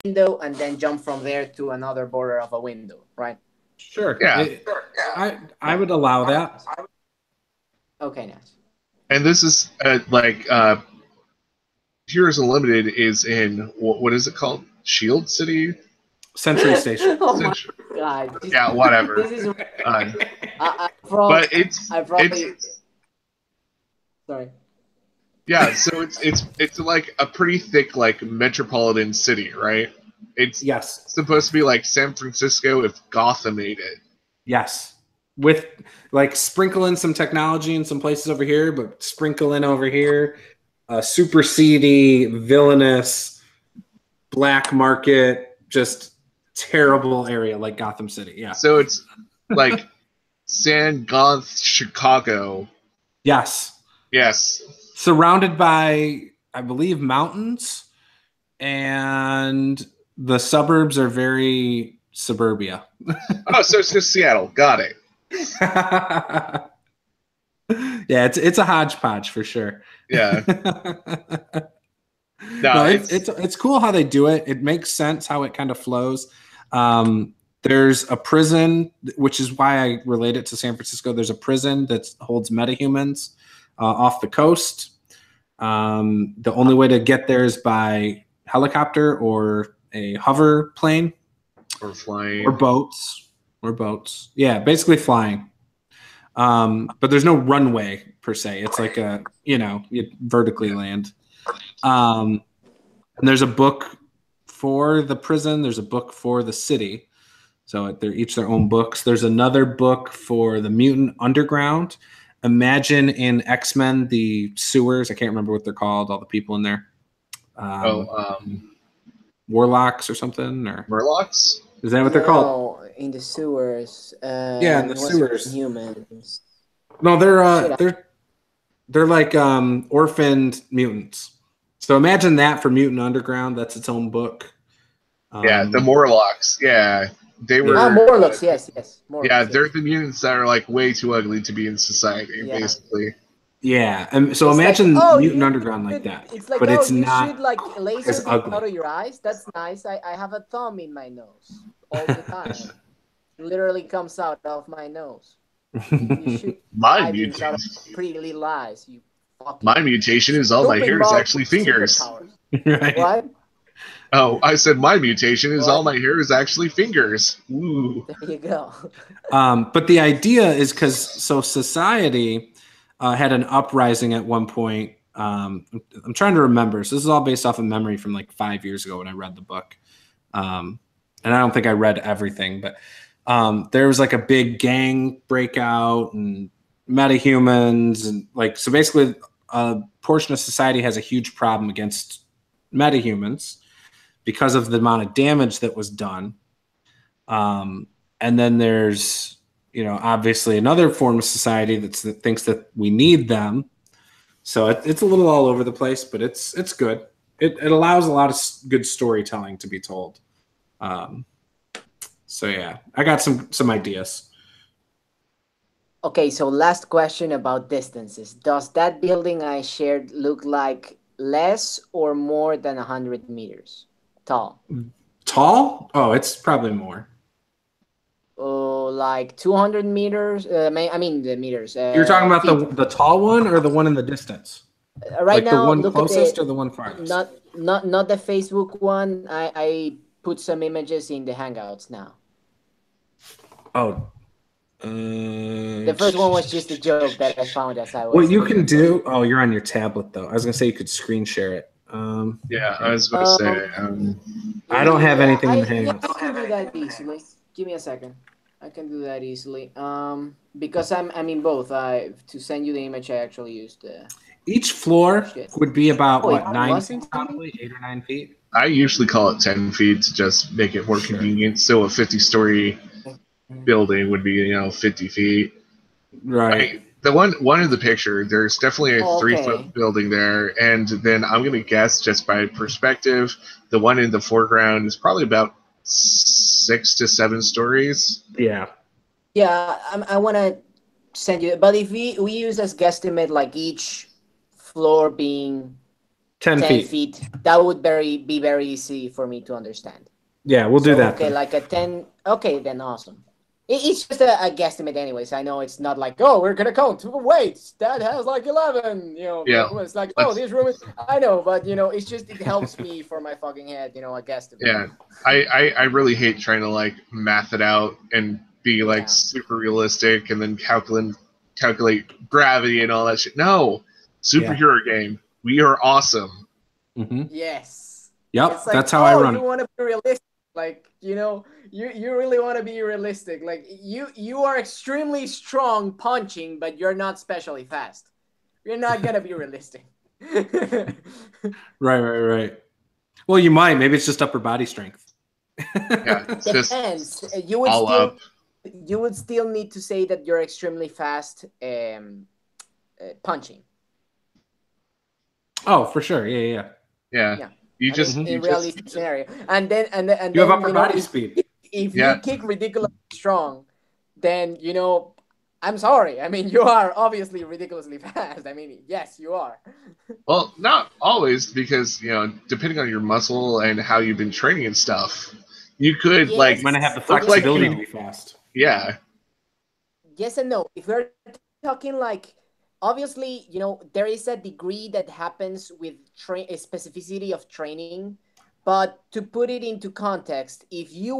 window and then jump from there to another border of a window, right? Sure. Yeah. I would allow that. Okay, nice. And this is Heroes Unlimited is in what is it called? Shield City? Century Station. Oh my god. Yeah, whatever. This is but it's sorry. Yeah, so it's like a pretty thick like metropolitan city, right? It's supposed to be like San Francisco if Gotham made it. Yes. With like sprinkle in some technology in some places over here, but sprinkle in over here super seedy, villainous, black market, just terrible area like Gotham City. Yeah. So it's like San Goth Chicago. Yes. Yes. Surrounded by, I believe, mountains, and the suburbs are very suburbia. Oh, so it's just Seattle. Got it. Yeah, it's a hodgepodge for sure. Yeah. No, it's cool how they do it. It makes sense how it kind of flows. There's a prison, which is why I relate it to San Francisco. There's a prison that holds metahumans off the coast. The only way to get there is by helicopter or a hover plane. Or flying. Or boats. Yeah, basically flying. But there's no runway per se. It's like you vertically land. And there's a book for the prison. There's a book for the city. So they're each their own books. There's another book for the mutant underground. Imagine in X-Men the sewers. I can't remember what they're called. All the people in there. Warlocks or something, or Murlocs? Is that what they're called? In the sewers. Yeah, in the sewers. Humans. No, they're like orphaned mutants. So imagine that for Mutant Underground. That's its own book. Yeah, the Morlocks. Yeah, they were. Morlocks. Yes. Morlocks, yeah, they're the mutants that are like way too ugly to be in society, basically. Yeah, and so imagine Mutant Underground like that. It's like, but it's you not shoot like lasers ugly. out of your eyes. That's nice. I have a thumb in my nose all the time. It literally comes out of my nose. You shoot my mutation. Pretty little eyes. My mutation is all my hair is actually fingers. Right. What? Oh, I said my mutation is all my hair is actually fingers. Ooh. There you go. But the idea is because society had an uprising at one point. I'm trying to remember. So this is all based off of memory from like 5 years ago when I read the book. And I don't think I read everything, but there was like a big gang breakout and metahumans, and like, so basically a portion of society has a huge problem against metahumans because of the amount of damage that was done. And then there's, obviously another form of society that thinks that we need them. So it's a little all over the place, but it's good. It allows a lot of good storytelling to be told. So yeah, I got some ideas. Okay, so last question about distances. Does that building I shared look like less or more than 100 meters tall? Tall? Oh, it's probably more. Oh, like 200 meters? I mean the meters. You're talking about the tall one or the one in the distance? Right like now, the one look closest at or the one farthest? Not the Facebook one. I put some images in the Hangouts now. Oh. The first one was just a joke that I found as I was. What you can do? Oh, you're on your tablet though. I was gonna say you could screen share it. Yeah, I was gonna say. I don't have anything in the Hangouts. I can do that easily. Give me a second. I can do that easily. Because I'm in both. To send you the image, I actually used. Each floor would be about 9 feet, probably 8 or 9 feet. I usually call it 10 feet to just make it more convenient. So a 50-story building would be 50 feet. Right. The one in the picture, there's definitely a 3-foot building there, and then I'm gonna guess just by perspective, the one in the foreground is probably about 6 to 7 stories. Yeah. Yeah, I want to send you, but if we use as guesstimate like each floor being 10 10 feet. feet. That would be very easy for me to understand. Yeah, we'll do So that okay, then. like a 10. Okay, then awesome. It's just a guesstimate, anyways. I know it's not like, oh, we're gonna count. Wait, that has like 11. Yeah, It's like, oh, let's. this room is. I know, but it's just it helps me for my fucking head. A guesstimate. Yeah, I really hate trying to like math it out and be like Yeah. super realistic and then calculate gravity and all that shit. No, Yeah. superhero game. We are awesome. Mm-hmm. Yes. It's Yep, like, that's how I oh, run you it. want to be realistic. Like, you really want to be realistic. Like, you are extremely strong punching, but you're not specially fast. You're not gonna be realistic. Right. Well, you might. Maybe it's just upper body strength. Yeah, it's just Depends. You would all up. still need to say that you're extremely fast punching. Oh, for sure. Yeah. Yeah, Yeah. you I mean, just in you just realistic scenario, and then You have upper body speed. if you yeah. kick ridiculously strong, then I'm sorry. I mean, you are obviously ridiculously fast. I mean, yes, you are. Well, not always because depending on your muscle and how you've been training and stuff, you could Yes, You might not have the look like flexibility to you. be fast. Yeah, yes and no. If we're talking like, obviously, there is a degree that happens with specificity of training, but to put it into context, if you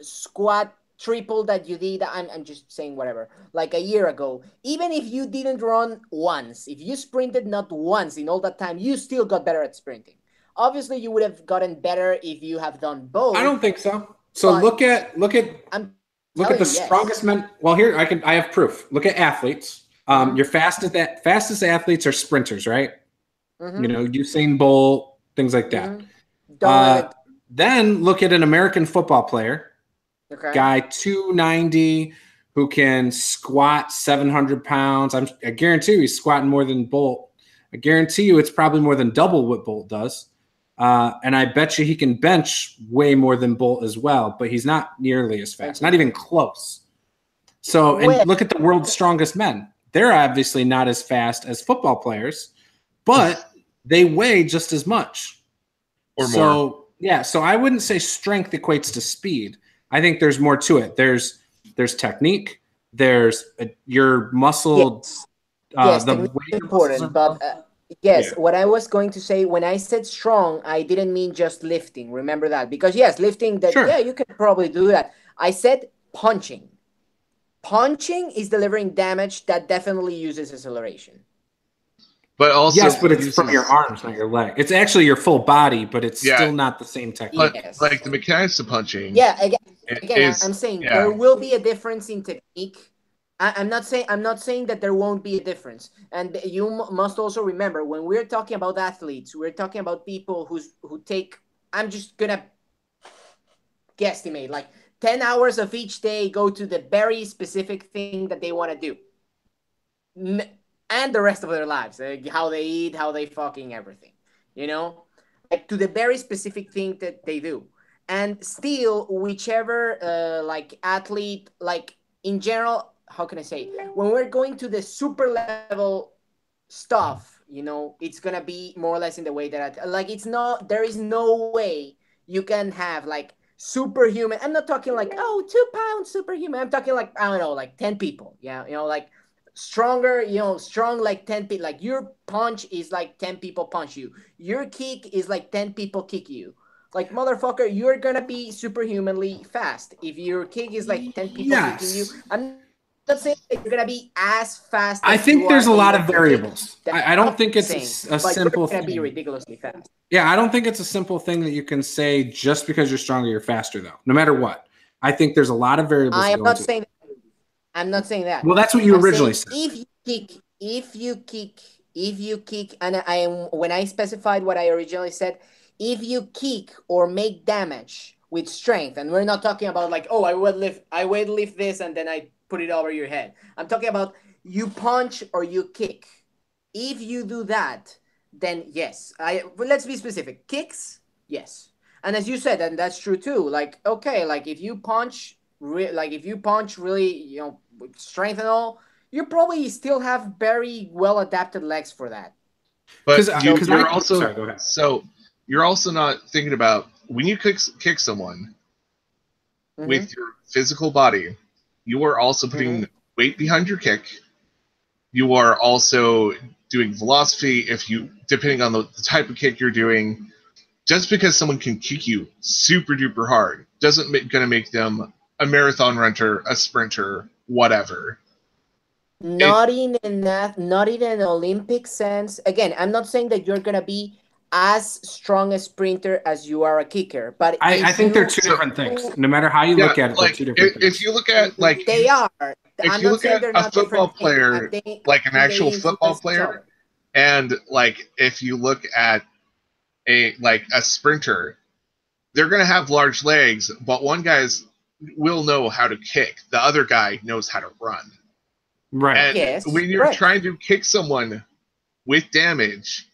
squat triple that you did, I'm just saying whatever, like a year ago, even if you didn't run once, if you sprinted not once in all that time, you still got better at sprinting. Obviously you would have gotten better if you have done I don't both, think so. So but I'm look telling at you the yes. strongest men. Well, here I have proof. Look at athletes. Mm-hmm. Your fastest athletes are sprinters, right? Mm-hmm. Usain Bolt, things like that. Mm-hmm. Don't Then look at an American football player, okay. guy 290, who can squat 700 pounds. I guarantee you he's squatting more than Bolt. I guarantee you it's probably more than double what Bolt does. And I bet you he can bench way more than Bolt as well, but he's not nearly as fast, not even close. So, and Well, look at the world's strongest men. They're obviously not as fast as football players, but they weigh just as much. or So, more. yeah, so I wouldn't say strength equates to speed. I think there's more to it. There's technique. There's your muscle. yes. Yes, The technique way is your muscles important, are but built. yes, Yeah, what I was going to say when I said strong, I didn't mean just lifting. Remember that, because yes, lifting, that, yeah, sure. you can probably do that. I said punching. Punching is delivering damage that definitely uses acceleration. But also Yes, but it's from your uses arms, not your leg. It's actually your full body, but it's yeah, still not the same technique. but Yes. like the mechanics of punching Yeah, again, I'm is saying there yeah. will be a difference in technique. I'm not saying that there won't be a difference. And you must also remember, when we're talking about athletes, we're talking about people who take. I'm just gonna guesstimate, like 10 hours of each day, go to the very specific thing that they want to do, and the rest of their lives, how they eat, how they fucking everything, like to the very specific thing that they do. And still, whichever like athlete, like in general, how can I say, when we're going to the super level stuff, it's gonna be more or less in the way that like, there is no way you can have like superhuman. I'm not talking like, oh, 2 pounds superhuman. I'm talking like, I don't know, like 10 people. Yeah, like stronger, strong, like 10 people. Like your punch is like 10 people punch you. Your kick is like 10 people kick you. Like, motherfucker, you're gonna be superhumanly fast if your kick is like 10 people kicking you. Yes. I'm not saying that you're gonna be as fast as you I are think able there's a to lot kick. of variables. That's I not don't think it's saying, a but you're simple gonna be thing. ridiculously fast. Yeah, I don't think it's a simple thing that you can say just because you're stronger, you're faster, though, no matter what. I think there's a lot of variables I that am go not into it. saying I'm not saying that. Well, that's what you I'm originally saying said. if you kick, and I am, when I specified what I originally said, if you kick or make damage with strength, and we're not talking about like, oh, I weight lift this and then I put it over your head. I'm talking about you punch or you kick. If you do that, then yes. Let's be specific. Kicks, yes. And as you said, and that's true too. Like, okay, like if you punch, if you punch really, with strength and all, you probably still have very well adapted legs for that. But sorry, go ahead. So you're also not thinking about when you kick someone with your physical body, you are also putting weight behind your kick. You are also doing velocity depending on the type of kick you're doing. Just because someone can kick you super duper hard doesn't gonna make them a marathon runner, a sprinter, whatever. Not in an Olympic sense. Again, I'm not saying that you're gonna be as strong a sprinter as you are a kicker, but I think they're two different things. No matter how you look at it, they're two different things. If you look at like they are, if you look at a football player, like an actual football player, and like if you look at a sprinter, they're gonna have large legs, but one guy's will know how to kick, the other guy knows how to run. Right. And when you're trying to kick someone with damage,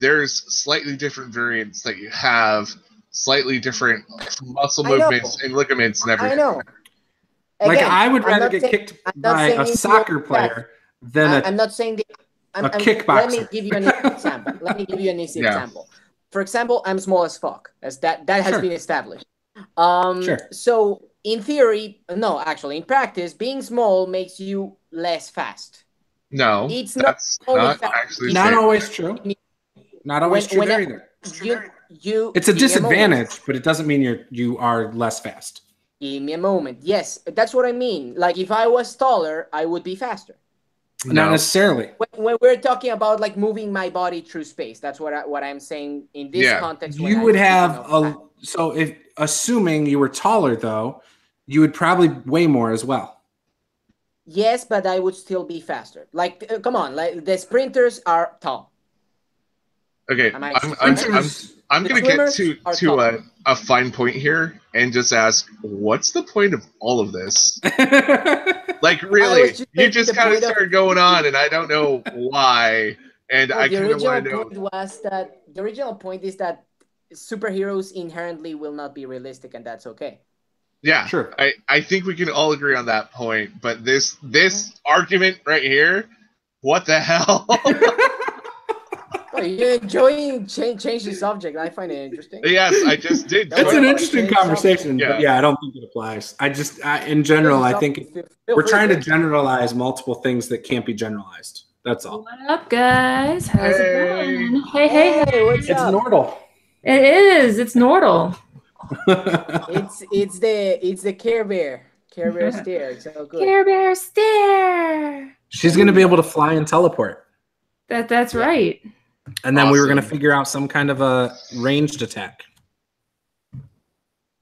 there's slightly different variants that you have, slightly different muscle movements and ligaments and everything. I know. Again, I would rather get kicked by a soccer player than I'm not saying a kickboxer. Let me give you an easy example. For example, I'm small as fuck. That has been established. So in theory, no, actually, in practice, being small makes you less fast. No, it's not actually not always true. Not always true either. It's a disadvantage, but it doesn't mean you are less fast. Give me a moment. Yes, that's what I mean. Like if I was taller, I would be faster. Not necessarily. When we're talking about like moving my body through space, that's what I'm saying in this context. You would have if assuming you were taller though, you would probably weigh more as well. Yes, but I would still be faster. Like, come on, like the sprinters are tall. Okay, I'm going to get to a fine point here and just ask, what's the point of all of this? Like, really, you just kind of started going on, and I don't know why. And I kind of want to know. The original point is that superheroes inherently will not be realistic, and that's okay. Yeah, sure. I think we can all agree on that point. But this argument right here, what the hell? You're enjoying change the subject. I find it interesting. Yes, I just did. It's an interesting conversation, but I don't think it applies. In general, I think we're trying to generalize multiple things that can't be generalized. That's all. What up, guys? How's it going? Hey, what's up? It's Nordle. It is. It's Nordle. it's the Care Bear. Care Bear stare. It's so good. Care Bear stare. She's gonna be able to fly and teleport. That's right. And then we were gonna figure out some kind of a ranged attack.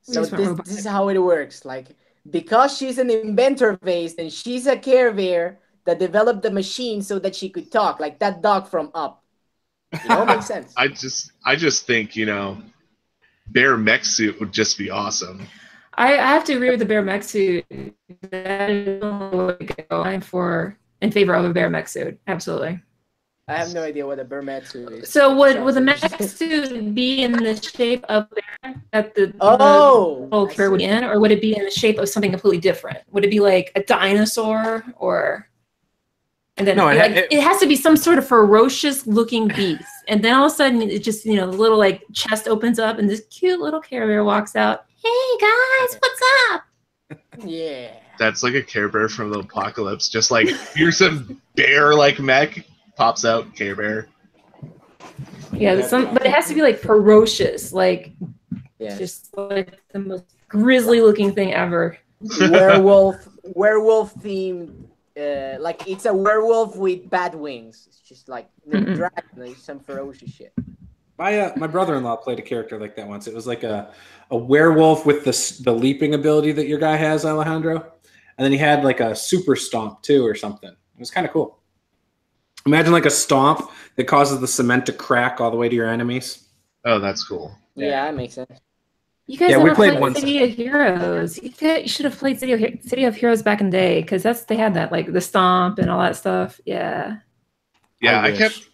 So this is how it works. Like because she's an inventor base and she's a Care Bear that developed the machine so that she could talk, like that dog from Up. Makes sense. I just think Bear mech suit would just be awesome. I have to agree with the Bear mech suit. That is in favor of a Bear mech suit. Absolutely. I have no idea what a Bear mech suit is. So would the mech suit be in the shape of Bear that the character would be in, or would it be in the shape of something completely different? Would it be like a dinosaur or? And then it has to be some sort of ferocious looking beast. And then all of a sudden it just, the little like chest opens up and this cute little Care Bear walks out. Hey guys, what's up? Yeah. That's like a Care Bear from the apocalypse. Just like, here's some bear like mech, pops out Care Bear. Yeah, but it has to be like ferocious, like just like the most grisly looking thing ever. Werewolf themed. Like it's a werewolf with bad wings. It's just like dragon, some ferocious shit. My brother-in-law played a character like that once. It was like a werewolf with the leaping ability that your guy has, Alejandro, and then he had like a super stomp too or something. It was kind of cool. Imagine like a stomp that causes the cement to crack all the way to your enemies. Oh, that's cool. Yeah, that makes sense. You guys never played City of Heroes. You should have played City of Heroes back in the day because they had that, like the stomp and all that stuff. Yeah. Yeah,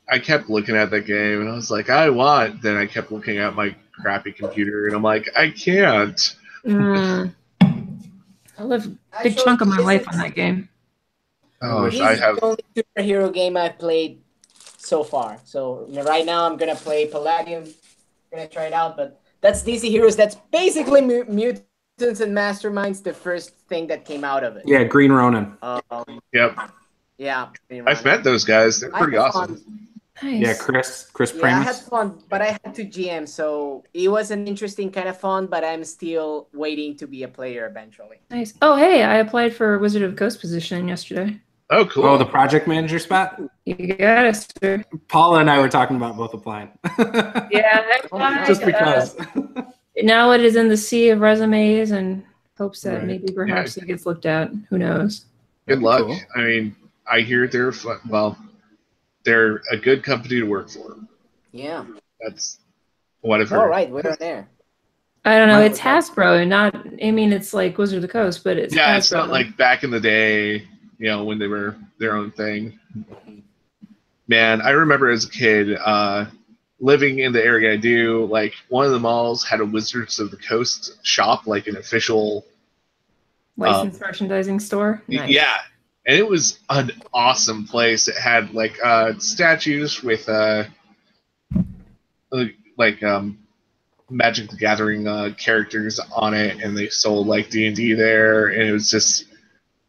I kept looking at that game and I was like, I want. Then I kept looking at my crappy computer and I'm like, I can't. I lived a big chunk of my life on that game. Oh, I have. The only superhero game I played so far. So right now I'm gonna play Palladium. Gonna try it out, but that's DC Heroes. That's basically Mutants and Masterminds. The first thing that came out of it. Yeah, Green Ronin. Yep. Yeah. I've met those guys. They're pretty awesome. Nice. Yeah, Chris Pramas. Yeah, I had fun, but I had to GM, so it was an interesting kind of fun. But I'm still waiting to be a player eventually. Nice. Oh, hey, I applied for Wizard of the Coast position yesterday. Oh, cool. Oh, the project manager spot? You got it, sir. Paula and I were talking about both applying. Yeah, I applied. Just because. Now it is in the sea of resumes and hopes that maybe perhaps it gets looked at. Who knows? Good luck. Cool. I mean, I hear they're fun. Well, they're a good company to work for. Yeah. That's whatever. All right, we're there. I don't know. It's Hasbro, and not. I mean, it's like Wizard of the Coast, but it's Yeah, Hasbro. it's not like back in the day, you know, when they were their own thing. Man, I remember as a kid, living in the area I do, like one of the malls had a Wizards of the Coast shop, like an official licensed merchandising store. Nice. Yeah, and it was an awesome place. It had like statues with Magic the Gathering characters on it, and they sold like D&D there, and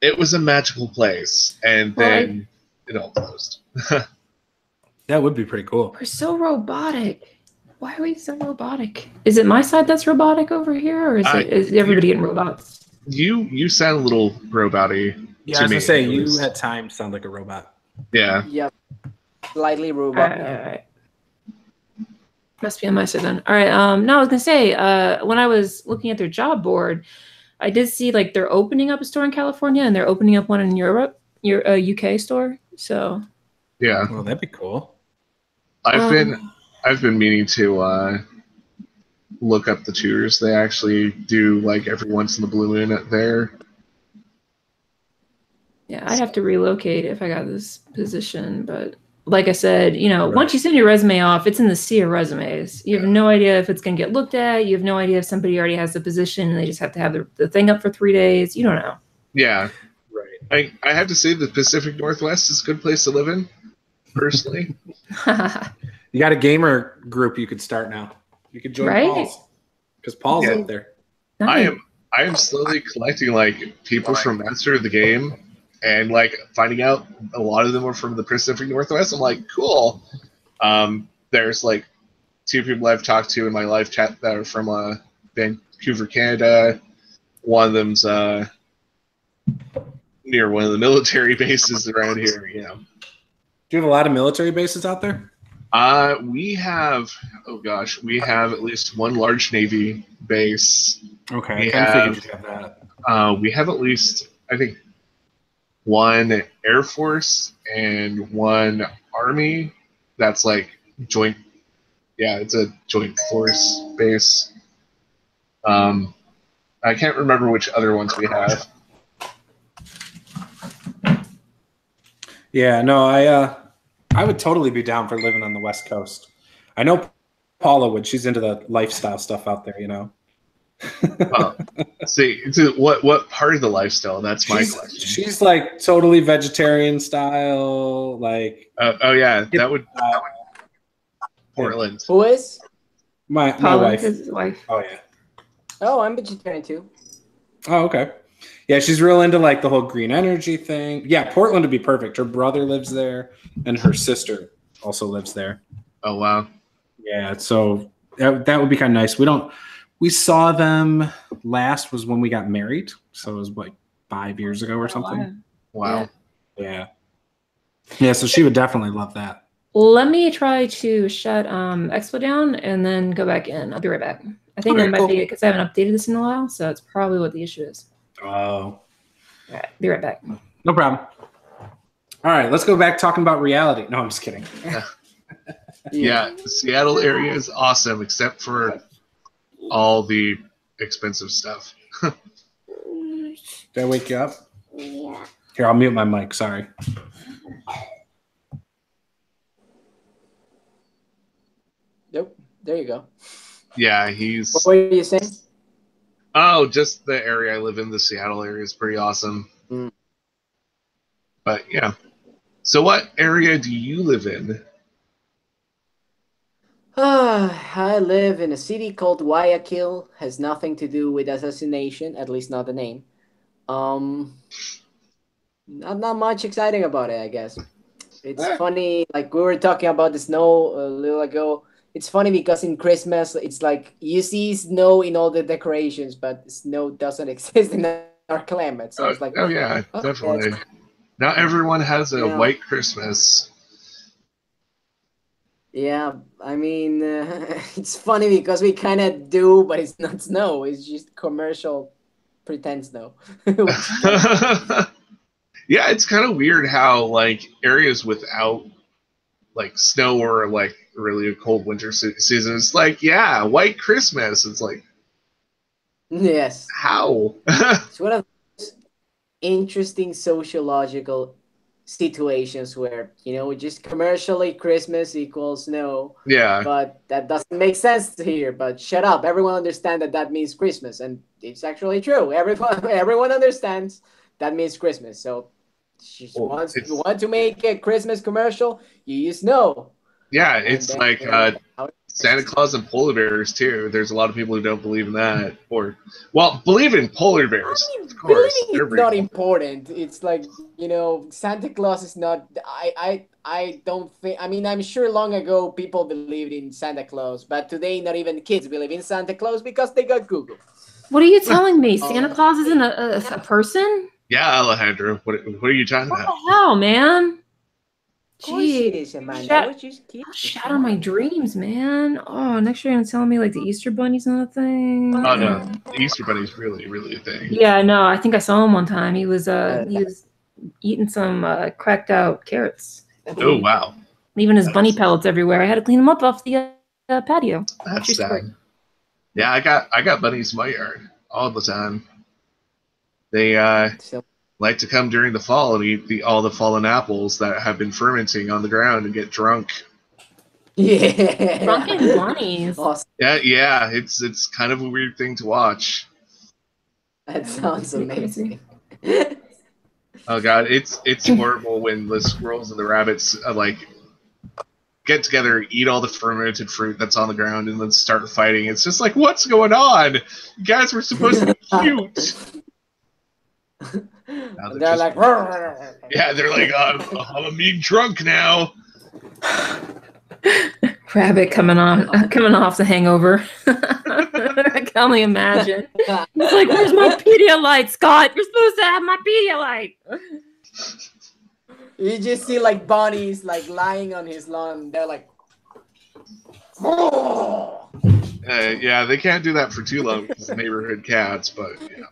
it was a magical place. And then it all closed. That would be pretty cool. We're so robotic. Why are we so robotic? Is it my side that's robotic over here, or is everybody getting robots? You sound a little robot-y. Yeah, I was gonna say you at times sound like a robot. Yeah. Yep. Slightly robot. All right. Must be on my side then. All right. No, I was gonna say, when I was looking at their job board, I did see like they're opening up a store in California and they're opening up one in Europe, your UK store. So. Yeah. Well, that'd be cool. I've been meaning to look up the tours they actually do, like every once in the blue moon there. Yeah, I'd have to relocate if I got this position, but like I said, you know, once you send your resume off, it's in the sea of resumes. You have no idea if it's going to get looked at. You have no idea if somebody already has the position and they just have to have the thing up for 3 days. You don't know. Yeah. Right. I have to say the Pacific Northwest is a good place to live in, personally. You got a gamer group you could start now. You could join Paul's. Because Paul's up there. Nice. I am slowly collecting like people from Master of the Game. And like finding out a lot of them are from the Pacific Northwest, I'm like, cool. There's like 2 people I've talked to in my live chat that are from Vancouver, Canada. One of them's near one of the military bases around here. You know. Do you have a lot of military bases out there? We have at least one large Navy base. Okay, I kind of figured you'd have that. We have at least, I think, 1 Air Force and 1 Army. That's like joint. Yeah, it's a joint force base. I can't remember which other ones we have. Yeah, no, I would totally be down for living on the West Coast. I know Paula would. She's into the lifestyle stuff out there, you know. See, what part of the lifestyle? That's my question. She's like totally vegetarian style, like. Oh yeah, that would Portland. Who is? My wife. His wife. Oh yeah. Oh, I'm vegetarian too. Oh okay. Yeah, she's real into like the whole green energy thing. Yeah, Portland would be perfect. Her brother lives there, and her sister also lives there. Oh wow. Yeah, so that would be kind of nice. We saw them last was when we got married, so it was like 5 years ago or something. Wow. Yeah. Yeah, so she would definitely love that. Let me try to shut Expo down and then go back in. I'll be right back. I think that might be it because I haven't updated this in a while, so that's probably what the issue is. Oh. All right, be right back. No problem. All right, let's go back talking about reality. No, I'm just kidding. Yeah, the Seattle area is awesome, except for all the expensive stuff. Did I wake you up? Yeah. Here, I'll mute my mic. Sorry. Yep. There you go. Yeah, he's. What were you saying? Oh, just the area I live in, the Seattle area, is pretty awesome. Mm. But yeah. So what area do you live in? I live in a city called Guayaquil. Has nothing to do with assassination, at least not the name. Um, not much exciting about it, I guess. It's funny, like we were talking about the snow a little ago. It's funny because in Christmas, it's like you see snow in all the decorations, but snow doesn't exist in our climate. So it's like, Oh yeah, okay, definitely. Not everyone has a yeah, white Christmas. yeah. I mean, it's funny because we kind of do, but it's not snow. It's just commercial pretend snow. Which is kind of Yeah, it's kind of weird how like areas without like snow or like really a cold winter season, it's like yeah, white Christmas. It's like yes. how? It's one of those interesting sociological situations where just commercially Christmas equals no, Yeah, but that doesn't make sense here. But shut up, everyone understands that means Christmas, and it's actually true. Everyone understands that means Christmas. So just well, once you it's want to make a Christmas commercial, you use no, yeah, and it's then like how it Santa works. Claus and polar bears too. There's a lot of people who don't believe in that, or well, believe in polar I bears, of mean, course. believing They're is not real. important. It's like, Santa Claus is not. I don't think. I mean, I'm sure long ago people believed in Santa Claus, but today not even kids believe in Santa Claus because they got Google. What are you telling me? Santa Um, Claus isn't a person? Yeah, Alejandro, what are you talking What about? the hell, man? of course it Gee, is, Amanda. I shat was just kidding. shatter my dreams, man. Oh, next year you're gonna tell me like the Easter Bunny's not a thing. Oh no, the Easter Bunny's really a thing. Yeah, no, I think I saw him one time. He was Uh, eating some cracked out carrots, I Oh believe. wow, Leaving his bunny that's pellets everywhere. I had to clean them up off the patio. that's True story. sad. Yeah, I got bunnies in my yard all the time. They so like to come during the fall and eat all the fallen apples that have been fermenting on the ground and get drunk. Drunken yeah. bunnies. Awesome. Yeah, it's kind of a weird thing to watch. That sounds Pretty crazy. amazing. Oh god, it's horrible when the squirrels and the rabbits like get together, eat all the fermented fruit that's on the ground, and then start fighting. It's just like, what's going on? You guys were supposed to be cute. Now And they're like, yeah, they're like, I'm a mean drunk now. Rabbit coming off the hangover. I can only imagine. He's like, "Where's my Pedialyte, Scott? You're supposed to have my Pedialyte." you just see like bunnies like lying on his lawn. They're like, Yeah, they can't do that for too long because of neighborhood cats, but yeah.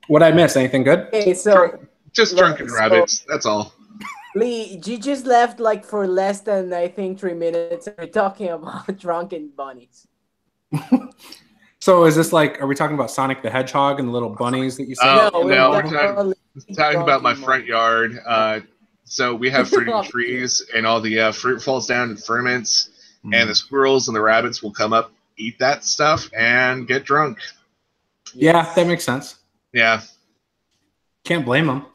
What I miss? Anything good? okay, so Just drunken rabbits, that's all. Lee, you just left like for less than I think 3 minutes. We're talking about drunken bunnies. So is this like, are we talking about Sonic the Hedgehog and the little bunnies that you say? No, we're we're talking about my front yard. So we have fruiting trees, and all the fruit falls down and ferments, and the squirrels and the rabbits will come up, eat that stuff, and get drunk. Yeah, that makes sense. Yeah. Can't blame them.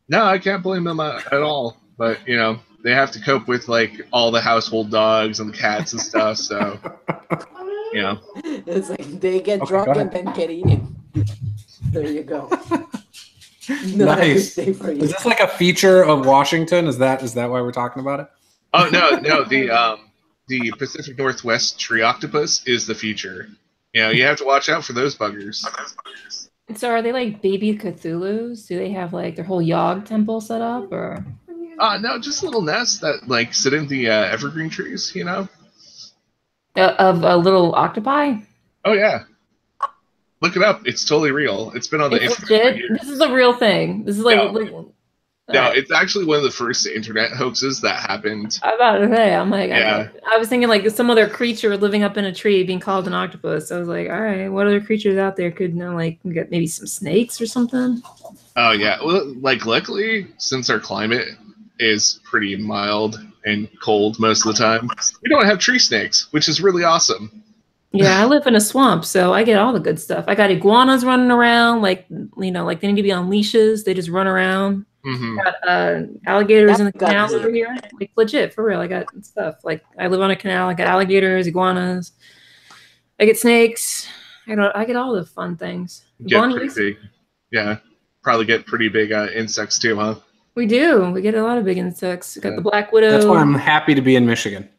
No, I can't blame them at all. But, they have to cope with, like, all the household dogs and the cats and stuff, so, It's like they get drunk and then get eaten. There you go. Nice. Is this like a feature of Washington? Is that why we're talking about it? Oh, no, the Pacific Northwest tree octopus is the feature. You have to watch out for those buggers. So are they like baby Cthulhu's? Do they have like their whole Yog temple set up, or? No, just little nests that like sit in the evergreen trees. Of a little octopi? Oh yeah, look it up. It's totally real. It's been on the internet for years. This is a real thing. This is like no, it's actually one of the first internet hoaxes that happened. I'm about to say, I'm like, yeah. I was thinking like some other creature living up in a tree being called an octopus. I was like, all right, what other creatures out there could like get maybe some snakes or something? Oh yeah, well, like luckily since our climate is pretty mild and cold most of the time, we don't have tree snakes, which is really awesome. Yeah, I live in a swamp, so I get all the good stuff. I got iguanas running around, like they need to be on leashes. They just run around. Got alligators in the canal over here. Like legit, for real. I got stuff. Like I live on a canal. I got alligators, iguanas. I get snakes. I get all the fun things. Get pretty big. Yeah, probably get pretty big insects too, huh? We do. We get a lot of big insects. We got the black widow. That's why I'm happy to be in Michigan.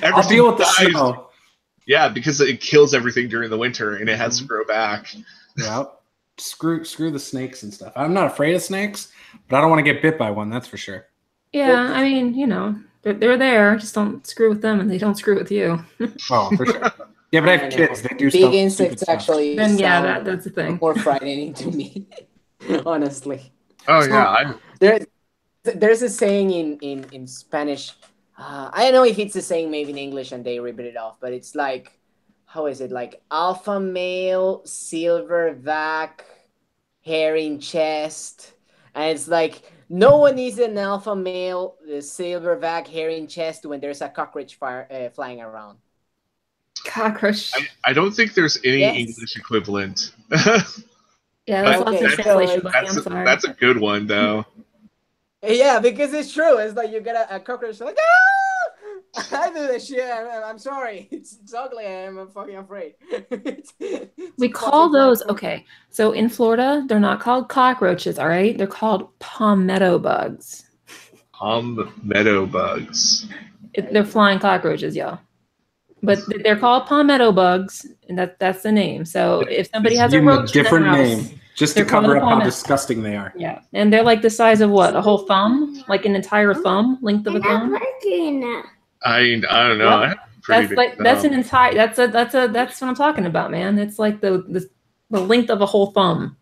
I'll deal with the snow. Yeah, because it kills everything during the winter and it has to grow back. Yeah. Screw the snakes and stuff. I'm not afraid of snakes, but I don't want to get bit by one. That's for sure. Yeah, I mean, you know, they're there. Just don't screw with them, and they don't screw with you. Oh, for sure. Yeah, but I have kids. They do big insects actually. Then yeah, that's the thing. More frightening to me, honestly. Oh yeah, there's a saying in Spanish. I don't know if it's a saying maybe in English and they rip it off, but it's like, how is it? Like alpha male, silverback, hair in chest, and it's like no one is an alpha male, silverback, hair in chest when there's a cockroach flying around. Cockroach. I don't think there's any English equivalent. Yeah, that's lots of translation. That's a good one though. Yeah, because it's true. It's like you get a cockroach like, ah! I do this shit. I'm sorry. It's ugly. I'm fucking afraid. We call those, okay, so in Florida, they're not called cockroaches, all right? They're called palmetto bugs. Palmetto bugs. They're flying cockroaches, y'all. But they're called palmetto bugs, and that's the name. So if somebody has a roach different in their house, name, just to cover up how disgusting they are. Yeah, and they're like the size of what? A whole thumb? Like an entire thumb? Length of a thumb? I don't know. Yep. That's an entire. That's what I'm talking about, man. It's like the length of a whole thumb.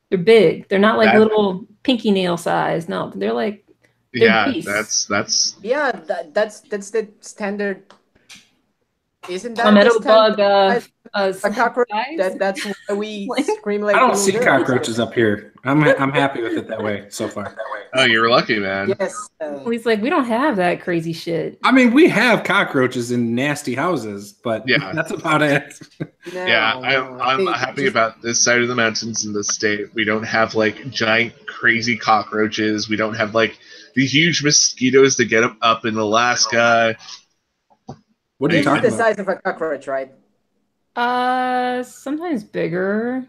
They're big. They're not like little pinky nail size. No, they're like. That's yeah. That's the standard. Isn't that palmetto bug? A cockroach. That's why we scream like. I don't see cockroaches up here. I'm happy with it that way so far. Oh, you're lucky, man. Yes. He's like, we don't have that crazy shit. I mean, we have cockroaches in nasty houses, but that's about it. I'm happy about this side of the mountains in the state. We don't have like giant crazy cockroaches. We don't have like the huge mosquitoes that get up in Alaska. What are you talking about? The size of a cockroach, right? Sometimes bigger.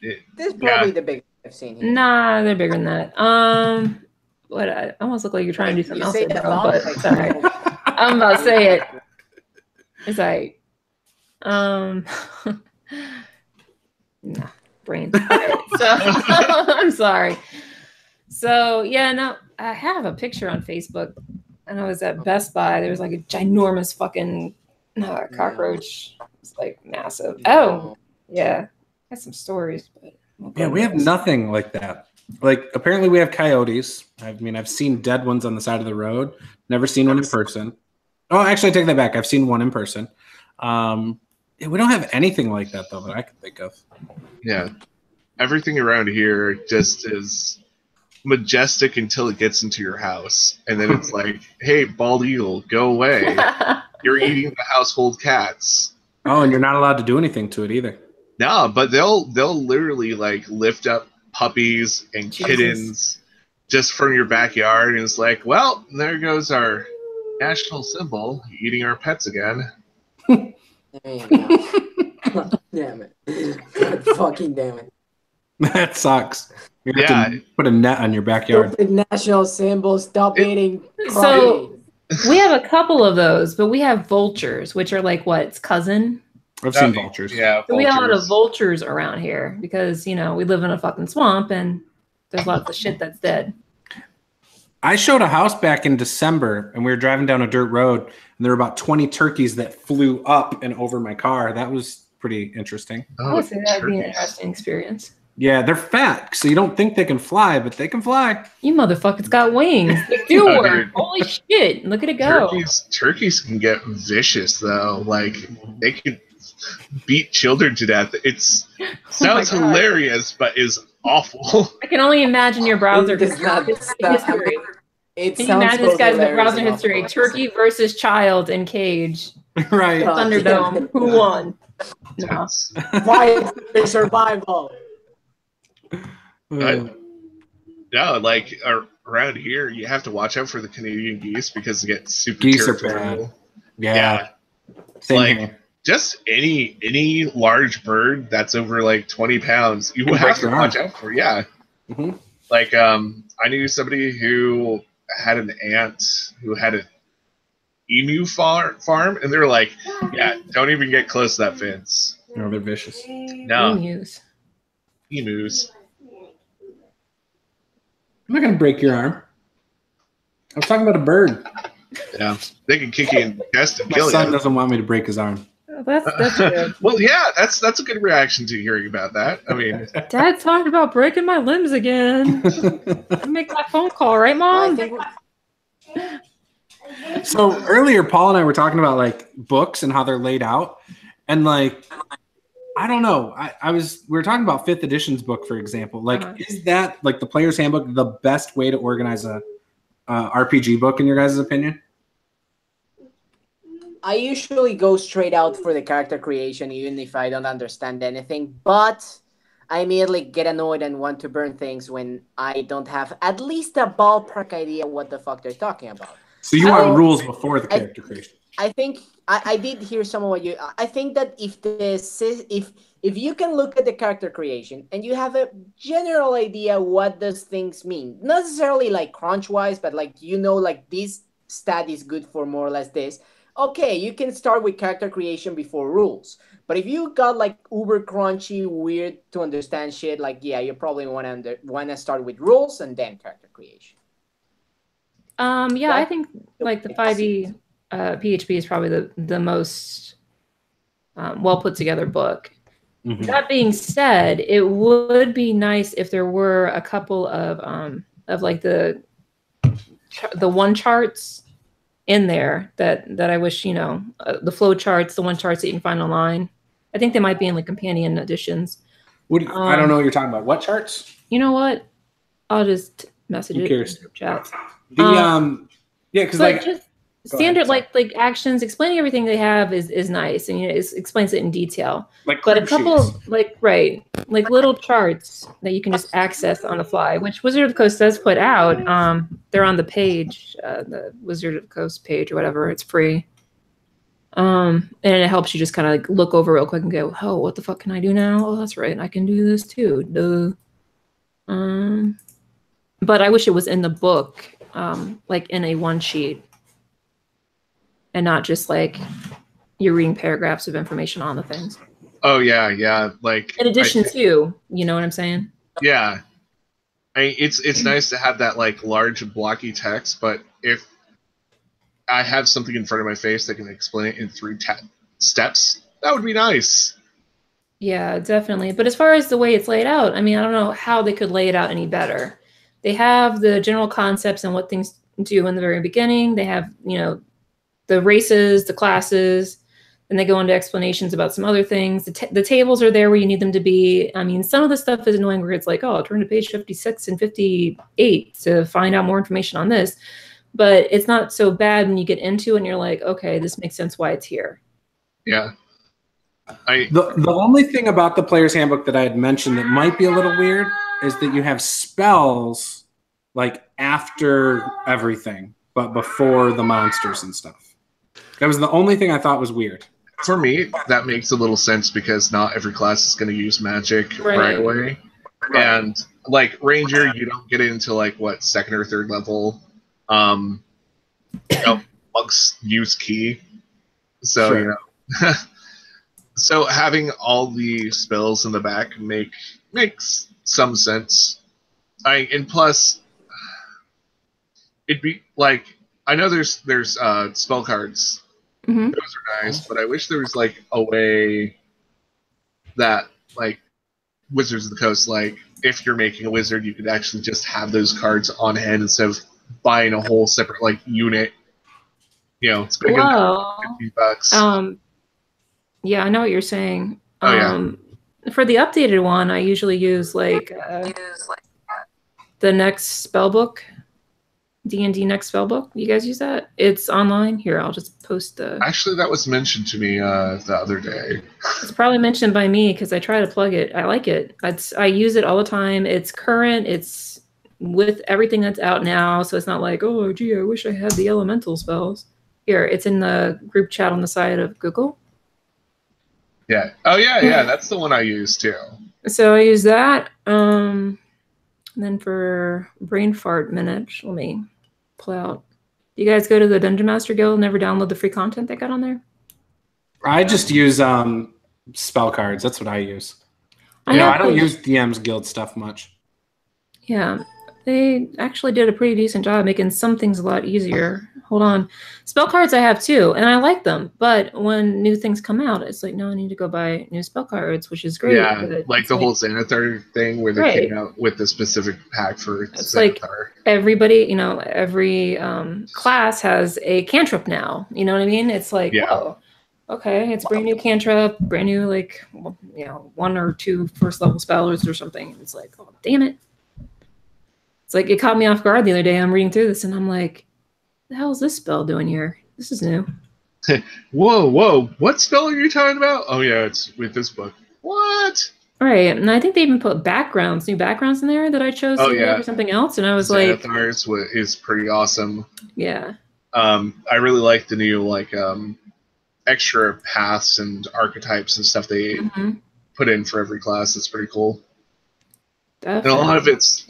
This is probably the biggest I've seen here. Nah, they're bigger than that. What? I almost look like you're trying to do something else. But it's all right. I'm about to say it. It's like, nah, brain. So I'm sorry. So yeah, no, I have a picture on Facebook. And I was at Best Buy. There was like a ginormous fucking cockroach. It's like massive. Oh, yeah. I got some stories, but yeah, we have nothing like that. Like apparently we have coyotes. I mean, I've seen dead ones on the side of the road. Never seen one in person. Oh, actually, I take that back. I've seen one in person. We don't have anything like that though that I can think of. Yeah, everything around here just is majestic until it gets into your house, and then it's like, hey, bald eagle, go away. You're eating the household cats. Oh, and you're not allowed to do anything to it either. No, but they'll literally like lift up puppies and kittens just from your backyard, and it's like, well, there goes our national symbol, eating our pets again. Damn it. God fucking damn it. That sucks. You have to put a net on your backyard. National symbol, stop eating. So we have a couple of those, but we have vultures, which are like what? It's cousin. I've seen vultures. Yeah, so we have a lot of vultures around here because, you know, we live in a fucking swamp and there's lots of shit that's dead. I showed a house back in December and we were driving down a dirt road and there were about 20 turkeys that flew up and over my car. That was pretty interesting. I would say that'd be an interesting experience. Yeah, they're fat, so you don't think they can fly, but they can fly. You motherfuckers got wings. They do work. Holy shit. Look at it go. Turkeys can get vicious, though. Like, they can beat children to death. It sounds hilarious, but is awful. I can only imagine your browser history. Can you imagine this guy's browser history? Turkey versus child in cage. Right. Thunderdome. Who won? No. Why survival? No, like around here, you have to watch out for the Canadian geese because they get super Geese are territorial. bad. Yeah. Same like here. Just any large bird that's over like 20 pounds, you have to watch out for. Yeah. Mm-hmm. Like I knew somebody who had an aunt who had an emu farm, and they were like, "Yeah, don't even get close to that fence." No, they're vicious. No. Emus. I'm not gonna break your arm. I was talking about a bird. Yeah, they can kick you in the chest and kill you. My son doesn't want me to break his arm. Oh, that's good. Well, yeah, that's a good reaction to hearing about that. I mean, Dad talked about breaking my limbs again. Make that phone call, right, Mom? So earlier, Paul and I were talking about like books and how they're laid out, and like I don't know. We were talking about 5th edition's book, for example. Like, is that like the Player's Handbook the best way to organize a RPG book in your guys' opinion? I usually go straight out for the character creation, even if I don't understand anything. But I immediately get annoyed and want to burn things when I don't have at least a ballpark idea what the fuck they're talking about. So you want rules before the character creation? I think I did hear some of what you. I think that if you can look at the character creation and you have a general idea what those things mean, not necessarily like crunch wise, but like like this stat is good for more or less this. Okay, you can start with character creation before rules. But if you got like uber crunchy, weird to understand shit, like you probably want to start with rules and then character creation. I think like the 5e PHP is probably the most well put together book. Mm-hmm. That being said, it would be nice if there were a couple of like the one charts in there that I wish the flow charts, the one charts that you can find online. I think they might be in like companion editions. I don't know what you're talking about. What charts? You know what? I'll just message it in chat. Because like just standard like actions explaining everything they have is nice, and it explains it in detail. But a couple like little charts that you can just access on the fly, which Wizard of the Coast does put out. They're on the page, the Wizard of the Coast page or whatever. It's free. And it helps you just kind of like look over real quick and go, oh, what the fuck can I do now? Oh, that's right, I can do this too. Duh. But I wish it was in the book, like in a one sheet, and not just like you're reading paragraphs of information on the things. Oh yeah, like in addition to, you know what I'm saying? Yeah, it's nice to have that like large blocky text, but if I have something in front of my face that can explain it in 3 steps, that would be nice. Yeah, definitely. But as far as the way it's laid out, I mean, I don't know how they could lay it out any better. They have the general concepts and what things do in the very beginning. They have, the races, the classes, and they go into explanations about some other things. The tables are there where you need them to be. I mean, some of the stuff is annoying where it's like, oh, turn to page 56 and 58 to find out more information on this. But it's not so bad when you get into it and you're like, okay, this makes sense why it's here. Yeah. The only thing about the Player's Handbook that I had mentioned that might be a little weird is that you have spells like after everything, but before the monsters and stuff. That was the only thing I thought was weird. For me, that makes a little sense because not every class is going to use magic right away. Right. And like Ranger, you don't get into like what, 2nd or 3rd level. Monks use key. So, sure. So having all the spells in the back makes some sense. And plus, it'd be like, I know there's spell cards. Mm-hmm. Those are nice, but I wish there was like a way that like Wizards of the Coast, like if you're making a wizard, you could actually just have those cards on hand instead of buying a whole separate like unit. It's big enough, $50. Yeah, I know what you're saying. Oh, yeah. For the updated one, I usually use like the next spellbook, D&DNext spellbook. You guys use that? It's online. Here, I'll just post the. Actually, that was mentioned to me the other day. It's probably mentioned by me because I try to plug it. I like it. I use it all the time. It's current. It's with everything that's out now, so it's not like, oh, gee, I wish I had the elemental spells. Here, it's in the group chat on the side of Google. Yeah. Oh, yeah. That's the one I use, too. So I use that. And then for brain fart minute, let me pull out. You guys go to the Dungeon Master Guild and never download the free content they got on there? I just use spell cards. That's what I use. I don't use DM's Guild stuff much. Yeah, they actually did a pretty decent job making some things a lot easier. Hold on. Spell cards I have too, and I like them. But when new things come out, it's like, no, I need to go buy new spell cards, which is great. Yeah, like the whole Xanathar thing where they came out with the specific pack for it's Xanathar. Like everybody, every class has a cantrip now. You know what I mean? It's like, whoa. Okay, it's brand new cantrip, brand new, like, one or two first level spells or something. It's like, oh, damn it. It's like, it caught me off guard the other day. I'm reading through this and I'm like, the hell is this spell doing here? This is new. Whoa. What spell are you talking about? Oh, yeah, it's with this book. What? Right, and I think they even put new backgrounds in there that I chose for something else. And I was Xanathar's is pretty awesome. Yeah. I really like the new, extra paths and archetypes and stuff they put in for every class. It's pretty cool. Definitely. And a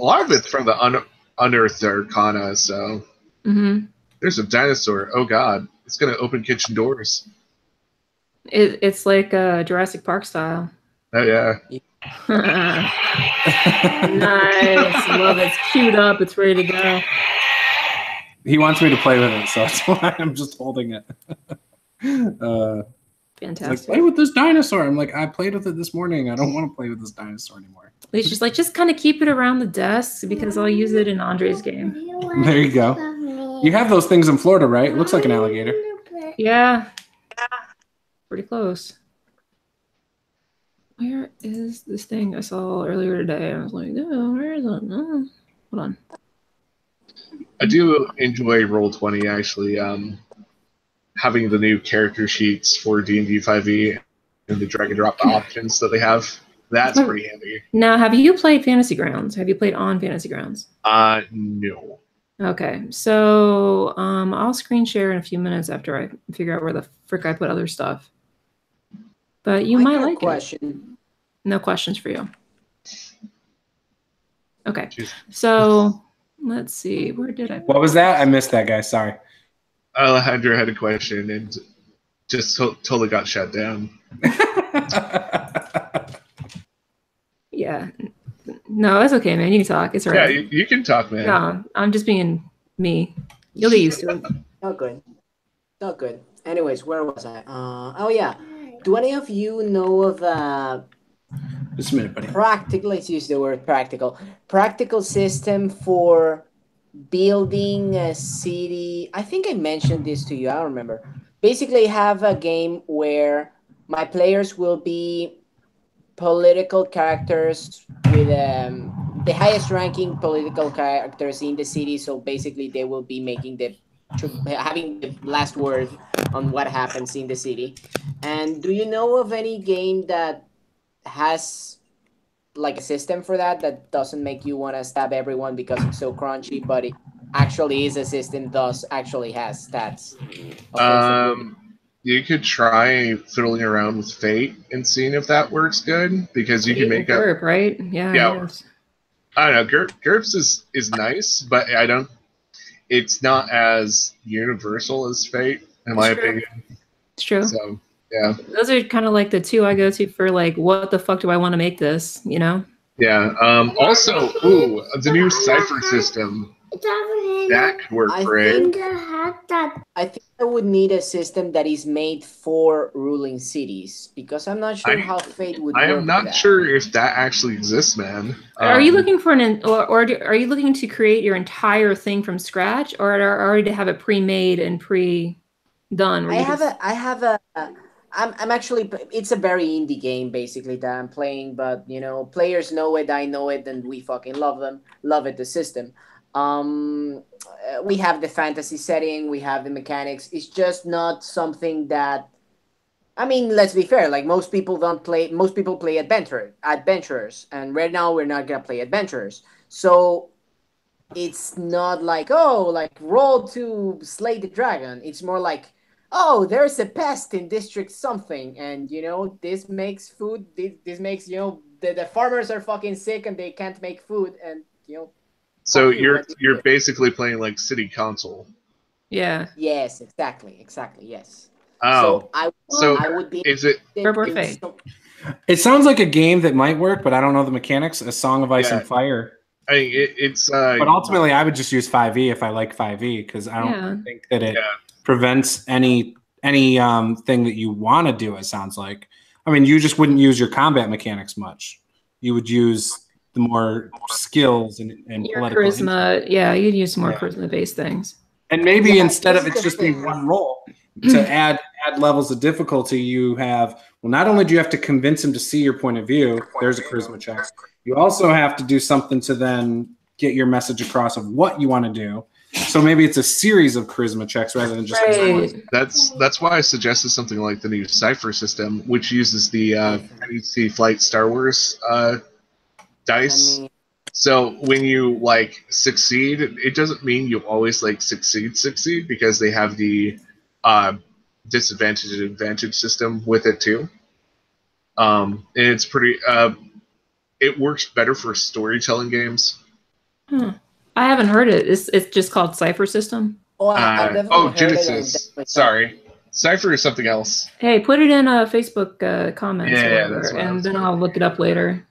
lot of it's from the unearthed arcana. So there's a dinosaur. Oh God, it's gonna open kitchen doors. It's like Jurassic Park style. Oh yeah. Nice, love it. It's queued up. It's ready to go. He wants me to play with it, so that's why I'm just holding it. Fantastic. Like, play with this dinosaur. I'm like, I played with it this morning. I don't want to play with this dinosaur anymore. He's just like, just kind of keep it around the desk because I'll use it in Andre's game. There you go. You have those things in Florida, right? It looks like an alligator. Yeah. Pretty close. Where is this thing I saw earlier today? I was like, oh, where is it? Oh, hold on. I do enjoy Roll20 actually. Having the new character sheets for D&D 5e and the drag and drop options that they have. That's pretty handy. Now, have you played Fantasy Grounds? Have you played on Fantasy Grounds? No. Okay, so I'll screen share in a few minutes after I figure out where the frick I put other stuff. But you might like it. No questions for you. Okay, so let's see. Where did I? What was that? I missed that, guys. Sorry. Alejandro had a question and just totally got shut down. Yeah. No, it's okay, man. You can talk. It's all right. Yeah, you can talk, man. No, I'm just being me. You'll get used to it. Not good. Anyways, where was I? Oh, yeah. Do any of you know of just a minute, buddy. Let's use the word practical system for building a city? I think I mentioned this to you. I don't remember. Basically, have a game where my players will be political characters with the highest ranking political characters in the city. So basically, they will be having the last word on what happens in the city. And do you know of any game that has like a system for that doesn't make you want to stab everyone because it's so crunchy, but it actually is a system actually has stats? You could try fiddling around with Fate and seeing if that works good, because you can make up GURP, right? Yeah. I don't know. GURPS is nice, but it's not as universal as Fate, in my opinion. It's true. So yeah. Those are kind of like the two I go to for like, what the fuck do I want to make this, you know? Yeah. Also, the new Cypher system. That could work for it. I think I would need a system that is made for ruling cities, because I'm not sure how Fate would work. I am not sure if that actually exists, man. Are you looking for or are you looking to create your entire thing from scratch, or already to have it pre-made and pre-done? I'm actually, it's a very indie game basically that I'm playing, but players know it, I know it, and we fucking love it, the system. We have the fantasy setting, we have the mechanics. It's just not something that, I mean, let's be fair, like most people play adventurers, and right now we're not gonna play adventurers. So it's not like, oh, like roll to slay the dragon. It's more like, oh, there's a pest in district something, and you know this makes food. This makes, you know, the farmers are fucking sick and they can't make food, and you know. So you, you're basically playing like city council. Yeah. Yes, exactly, yes. Oh, so I would be. Is it? It sounds like a game that might work, but I don't know the mechanics. A Song of Ice and Fire. I mean, it's. But ultimately, I would just use 5e if I like 5e because I don't think that it prevents any thing that you want to do. It sounds like. I mean, you just wouldn't use your combat mechanics much. You would use the more skills and your charisma. Insight. Yeah, you'd use more charisma-based things. And maybe instead of it just being one roll, to add levels of difficulty, you have, well, not only do you have to convince him to see your point of view, there's a charisma check. You also have to do something to then get your message across of what you want to do. So maybe it's a series of charisma checks rather than just one. That's why I suggested something like the new Cypher system, which uses the NEC Flight Star Wars dice. So when you like succeed, it doesn't mean you always like succeed because they have the disadvantage and advantage system with it too. And it's pretty. It works better for storytelling games. I haven't heard it. It's just called Cypher System. Genesis. Sorry, Cypher is something else. Hey, put it in Facebook comments. And then I'll look it up later.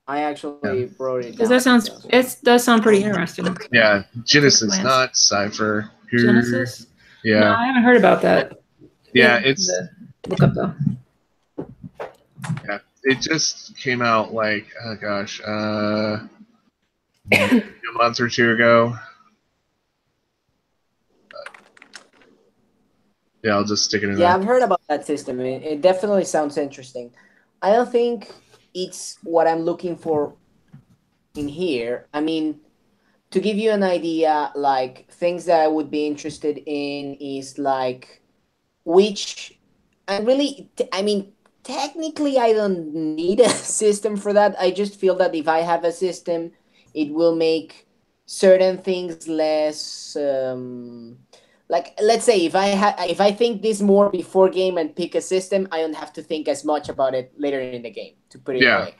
I actually wrote it down. Because it does sound pretty interesting. Yeah, Genesis, not Cypher. Genesis? Yeah. No, I haven't heard about that. Yeah, it's... Look up, though. Yeah, it just came out like, oh gosh, a month or two ago. Yeah, I'll just stick it in there. Yeah, I've heard about that system. It definitely sounds interesting. I don't think it's what I'm looking for in here. I mean, to give you an idea, like things that I would be interested in is like technically I don't need a system for that. I just feel that if I have a system, it will make certain things less like, let's say if I think this more before game and pick a system, I don't have to think as much about it later in the game, to put it away.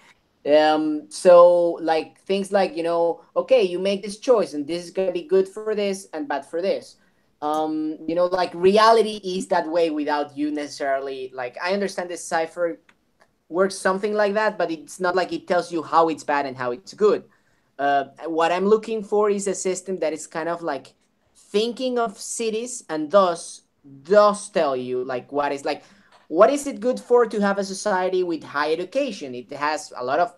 So like things like, you know, okay, you make this choice and this is gonna be good for this and bad for this. You know, like reality is that way without you necessarily, like, I understand this Cypher works something like that, but it's not like it tells you how it's bad and how it's good. What I'm looking for is a system that is kind of like thinking of cities and thus does tell you like what is it good for to have a society with high education. It has a lot of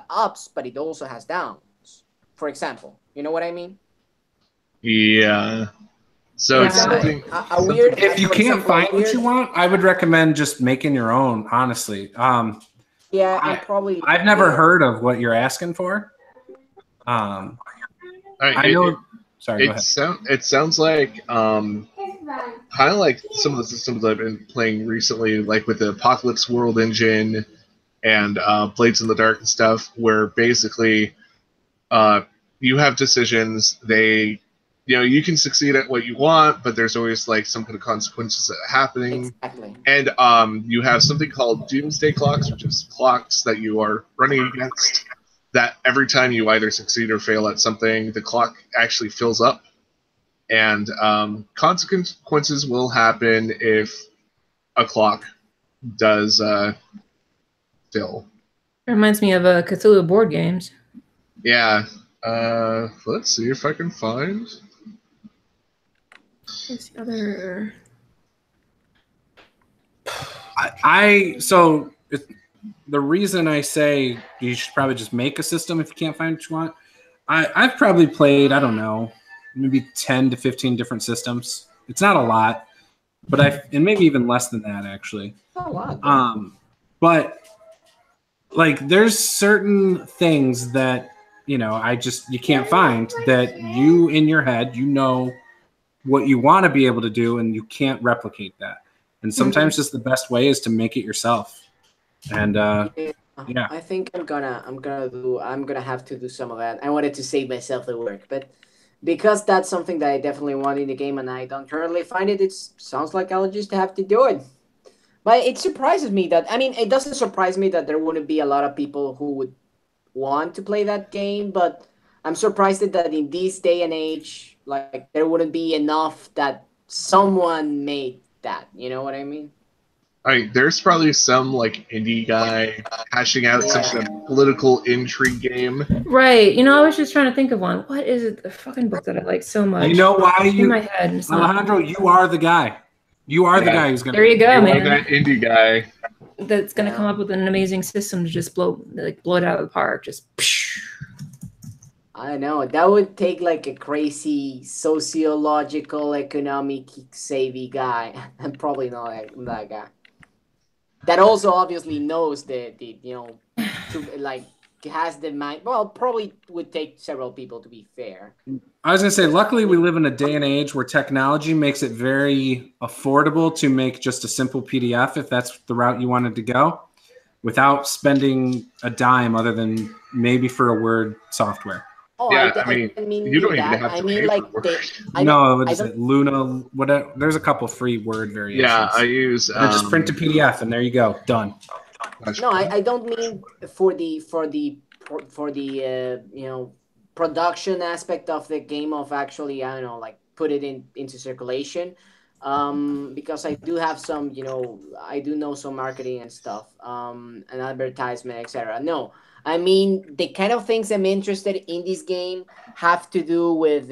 ups, but it also has downs, for example. You know what I mean? Yeah. So it's something weird. If you can't find what you want, I would recommend just making your own, honestly. I've never heard of what you're asking for. I know. Sorry, it sounds like kind of like some of the systems I've been playing recently, like with the Apocalypse World engine and Blades in the Dark and stuff, where basically you have decisions. You can succeed at what you want, but there's always like some kind of consequences that are happening. Exactly. And you have something called doomsday clocks, which is clocks that you are running against, that every time you either succeed or fail at something, the clock actually fills up. And consequences will happen if a clock does fill. It reminds me of Cthulhu board games. Yeah. Let's see if I can find... What's the other... The reason I say you should probably just make a system if you can't find what you want, I've probably played, I don't know, maybe 10 to 15 different systems. It's not a lot, but and maybe even less than that, actually. Not a lot. But like there's certain things that, you know, you can't find, that you in your head, you know what you want to be able to do, and you can't replicate that. And sometimes just the best way is to make it yourself. And Yeah. I think I'm gonna have to do some of that. I wanted to save myself the work, but because that's something that I definitely want in the game and I don't currently find it, it sounds like I'll just have to do it. But it surprises me that, I mean, it doesn't surprise me that there wouldn't be a lot of people who would want to play that game, but I'm surprised that in this day and age, like, there wouldn't be enough that someone made that. You know what I mean? There's probably some like indie guy hashing out some kind of political intrigue game. Right. You know, I was just trying to think of one. What is it? The fucking book that I like so much. You know why in my head. Alejandro, you are the guy. You are the guy who's gonna. There you go, man. That indie guy that's gonna come up with an amazing system to just blow it out of the park. Just. Psh. I know that would take like a crazy sociological, economic, savvy guy. I'm probably not that guy. That also obviously knows the like has the mind. Well, probably would take several people, to be fair. I was gonna say, luckily we live in a day and age where technology makes it very affordable to make just a simple PDF if that's the route you wanted to go, without spending a dime other than maybe for a Word software. Oh, yeah, I mean you don't even have to pay for Word. Is it Luna? Whatever. There's a couple free Word variations. Yeah, I use. Just print a PDF and there you go, done. No, I don't mean for the production aspect of the game, of actually, I don't know, like put it into circulation, because I do have some, I do know some marketing and stuff, and advertisement, etc. No, I mean, the kind of things I'm interested in this game have to do with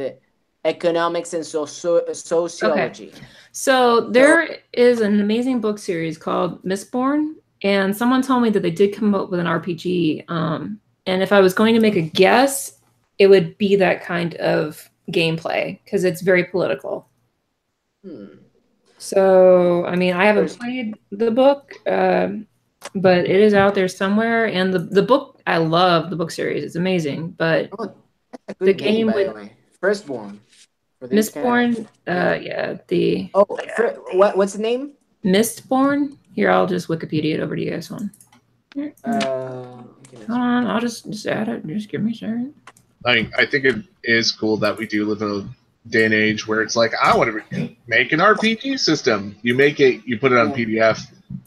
economics and sociology. Okay. So there is an amazing book series called Mistborn, and someone told me that they did come up with an RPG. And if I was going to make a guess, it would be that kind of gameplay because it's very political. So, I mean, I haven't played the book, but it is out there somewhere. And the book, I love the book series. It's amazing. But the game with Firstborn. Mistborn, yeah. What's the name? Mistborn. Here, I'll just Wikipedia it over to you guys. Hold on, I'll just add it. Just give me a second. I think it is cool that we do live in a day and age where it's like, I want to make an RPG system. You make it, you put it on PDF,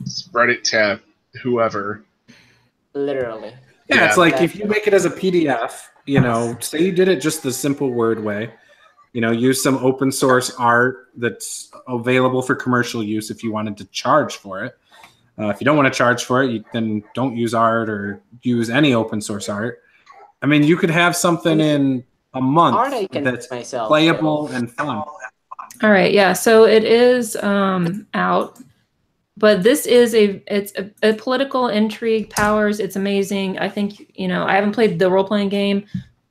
spread it to whoever. Literally. Yeah, it's like if you make it as a PDF, say you did it just the simple Word way, use some open source art that's available for commercial use if you wanted to charge for it. If you don't want to charge for it, then don't use art or use any open source art. I mean, you could have something in a month that's playable and fun. All right, yeah. So it is out, but this is it's a political intrigue, powers. It's amazing. I think I haven't played the role playing game.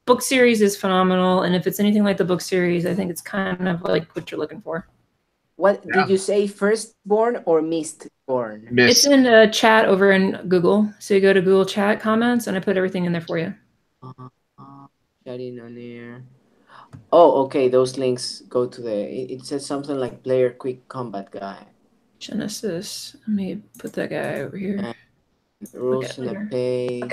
Book series is phenomenal, and if it's anything like the book series, I think it's kind of like what you're looking for. What did you say? Firstborn or Mistborn? It's in a chat over in Google. So you go to Google Chat comments, and I put everything in there for you. Chatting on here. Oh, okay. Those links go to it says something like player quick combat guide. Genesis. Let me put that guy over here. Rules in the page.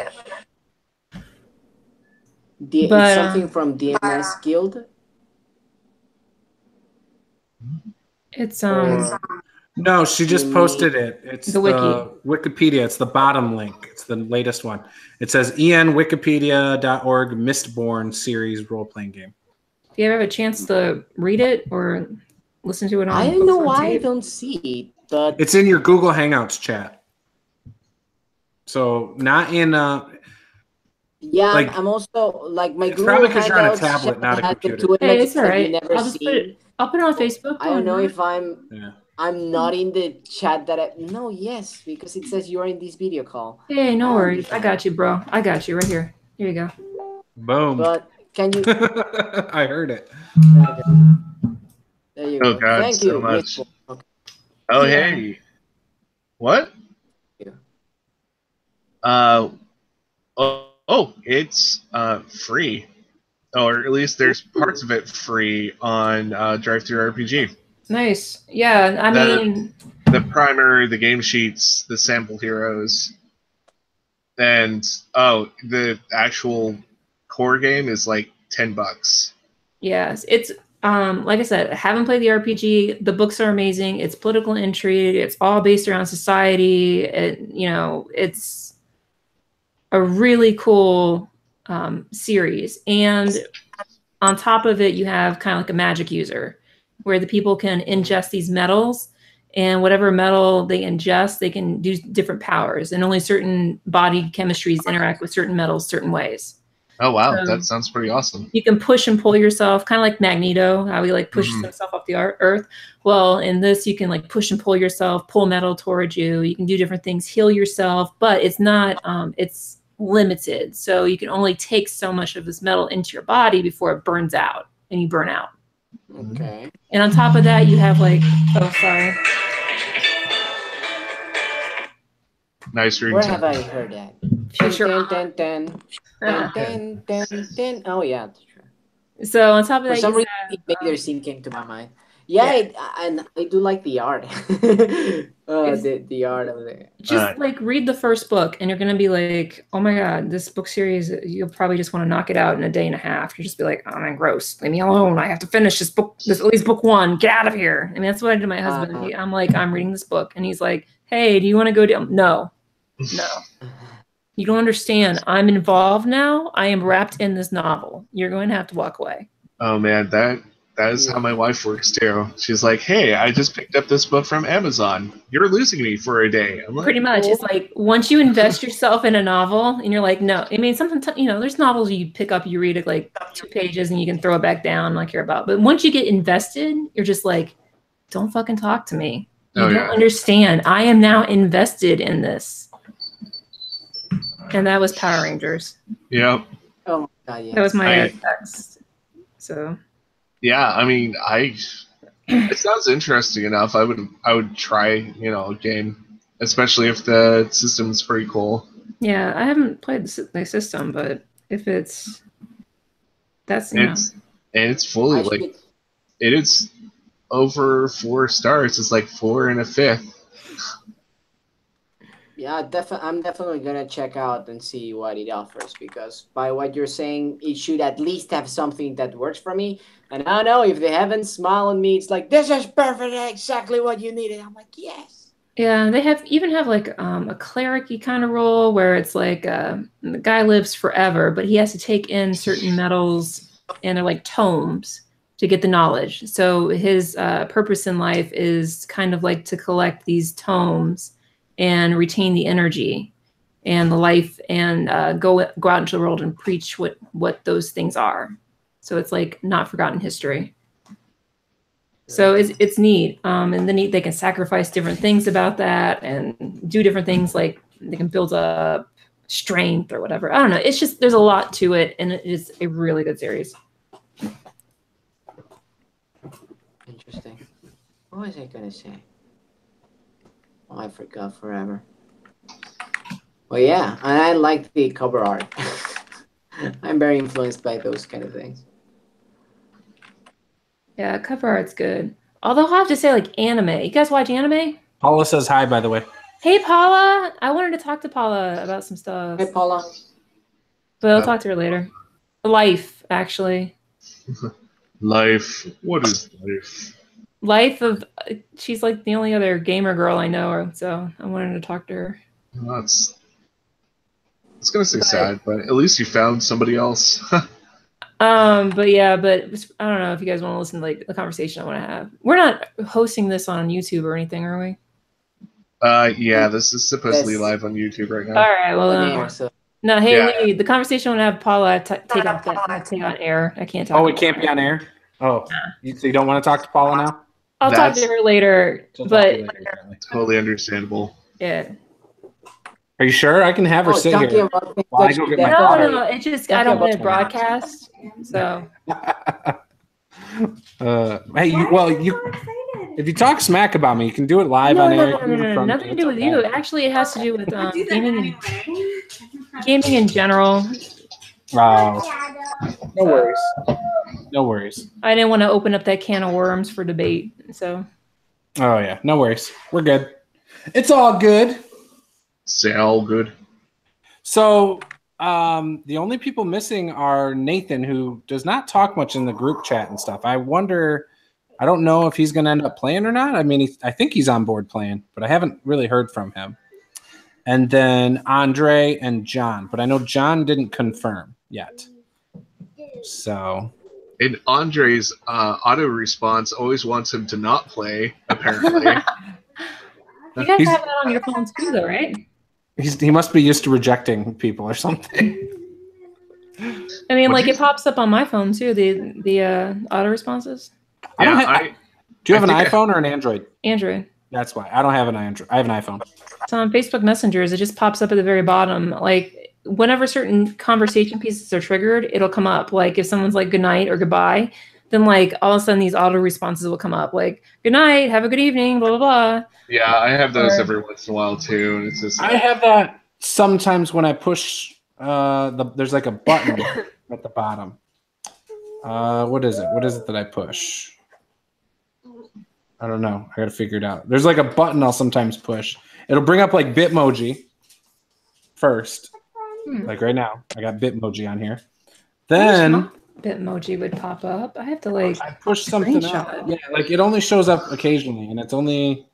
It's something from D&DNext Guild. It's No, she just posted it. It's the Wikipedia. It's the bottom link. It's the latest one. It says enwikipedia.org Mistborn series role-playing game. Do you ever have a chance to read it or listen to it on? I don't know why I don't see it, but it's in your Google Hangouts chat. So not in yeah, I'm also like my Google probably because you're on a Hangouts tablet, not a computer. Hey, it's all right. I'll put it on Facebook. I don't know if I'm not in the chat yes, because it says you're in this video call. Hey, no worries. I got you, bro. I got you right here. Here you go. Boom. But can you? I heard it. There you go. God, Thank so you. much. Okay. Oh, hey. What? Yeah. It's free. Or at least there's parts of it free on DriveThruRPG. Nice. Yeah, I mean... The primer, the game sheets, the sample heroes. And the actual core game is like $10. Yes, it's like I said, I haven't played the RPG. The books are amazing. It's political intrigue. It's all based around society. It's a really cool series. And on top of it, you have kind of like a magic user, where the people can ingest these metals, and whatever metal they ingest, they can do different powers, and only certain body chemistries interact with certain metals certain ways. Oh wow, that sounds pretty awesome. You can push and pull yourself, kind of like Magneto, how he like pushes himself off the earth. Well, in this, you can like push and pull yourself, pull metal towards you. You can do different things, heal yourself, but it's not, it's limited. So you can only take so much of this metal into your body before it burns out and you burn out. Okay. And on top of that, you have like, oh, sorry. Nice ringtone. Where have I heard that? Future. Oh yeah, that's true. So on top of that, For some you reason, Vader scene came to my mind. Yeah, and I do like the art. The art of it. just like read the first book, and you're gonna be like, "Oh my god, this book series! You'll probably just want to knock it out in a day and a half." You'll just be like, "Oh man, gross! Leave me alone! I have to finish this book. This at least book one. Get out of here!" I mean, that's what I did to my husband. I'm like, "I'm reading this book," and he's like, "Hey, do you want to go down?" No. You don't understand. I'm involved now. I am wrapped in this novel. You're going to have to walk away. Oh man, that is how my wife works too. She's like, "Hey, I just picked up this book from Amazon. You're losing me for a day." I'm like, pretty much. It's like once you invest yourself in a novel, and you're like, no. I mean, sometimes there's novels you pick up, you read it like 2 pages, and you can throw it back down, not care about. But once you get invested, you're just like, don't fucking talk to me. You don't understand. I am now invested in this. And that was Power Rangers. Yep. Oh my god, yeah. That was my text. So. Yeah, I mean, it sounds interesting enough. I would try, a game, especially if the system's pretty cool. Yeah, I haven't played the system, but if it's it's fully like it is over 4 stars. It's like 4 1/5. Yeah, I'm definitely gonna check out and see what it offers, because by what you're saying, it should at least have something that works for me. And I don't know, if they haven't smiled on me, it's like, this is perfect, exactly what you needed. I'm like, yes. Yeah, they even have like a cleric-y kind of role where it's like the guy lives forever, but he has to take in certain metals, and they're like tomes to get the knowledge. So his purpose in life is kind of like to collect these tomes and retain the energy and the life, and go out into the world and preach what those things are. So it's like not forgotten history. So it's neat. And then they can sacrifice different things about that and do different things, like they can build up strength or whatever. I don't know. It's just, there's a lot to it, and it is a really good series. Interesting. What was I gonna say? Oh, I forgot forever. Well, yeah, and I like the cover art. I'm very influenced by those kind of things. Yeah, cover art's good. Although I'll have to say, like, anime. You guys watch anime? Paula says hi, by the way. Hey, Paula. I wanted to talk to Paula about some stuff. Hey, Paula. But I'll talk to her later. Life, actually. Life. What is life? Life of, she's like the only other gamer girl I know, so I wanted to talk to her. Well, it's gonna say sad, but at least you found somebody else. But yeah, but I don't know if you guys want to listen to like the conversation I want to have. We're not hosting this on YouTube or anything, are we? Yeah, this is supposedly live on YouTube right now. All right, well, no, hey, Lee, the conversation I want to have, Paula, take on air. I can't talk. Oh, it can't be on air. Oh, so you don't want to talk to Paula now? I'll talk to her later, but totally understandable. Yeah. Are you sure? I can have her sit here. While I go get my no, it's just I don't want to broadcast. So. Hey, if you talk smack about me, you can do it live on air. No, nothing to do with you. Actually, it has to do with gaming in general. Wow. No worries. No worries. I didn't want to open up that can of worms for debate, so. Oh yeah, no worries. We're good. It's all good. Say all good. So the only people missing are Nathan, who does not talk much in the group chat and stuff. I wonder, I don't know if he's going to end up playing or not. I mean, I think he's on board playing, but I haven't really heard from him. And then Andre and John, but I know John didn't confirm yet. So. And Andre's auto response always wants him to not play, apparently. You guys have that on your phones too, though, right? He must be used to rejecting people or something. I mean, like it pops up on my phone too. The auto responses. Do you have an iPhone or an Android? Android. That's why I don't have an Android. I have an iPhone. So on Facebook Messengers, it just pops up at the very bottom. Like whenever certain conversation pieces are triggered, it'll come up. Like if someone's like good night or goodbye, then like all of a sudden these auto responses will come up. Like good night, have a good evening, blah blah blah. Yeah, I have those every once in a while too. And it's just I have that sometimes when I push. There's like a button at the bottom. What is it? What is it that I push? I don't know. I got to figure it out. There's like a button I'll sometimes push. It'll bring up like Bitmoji first. Like right now, I got Bitmoji on here. Then Bitmoji would pop up. I have to like I push something out. Yeah, like it only shows up occasionally, and it's only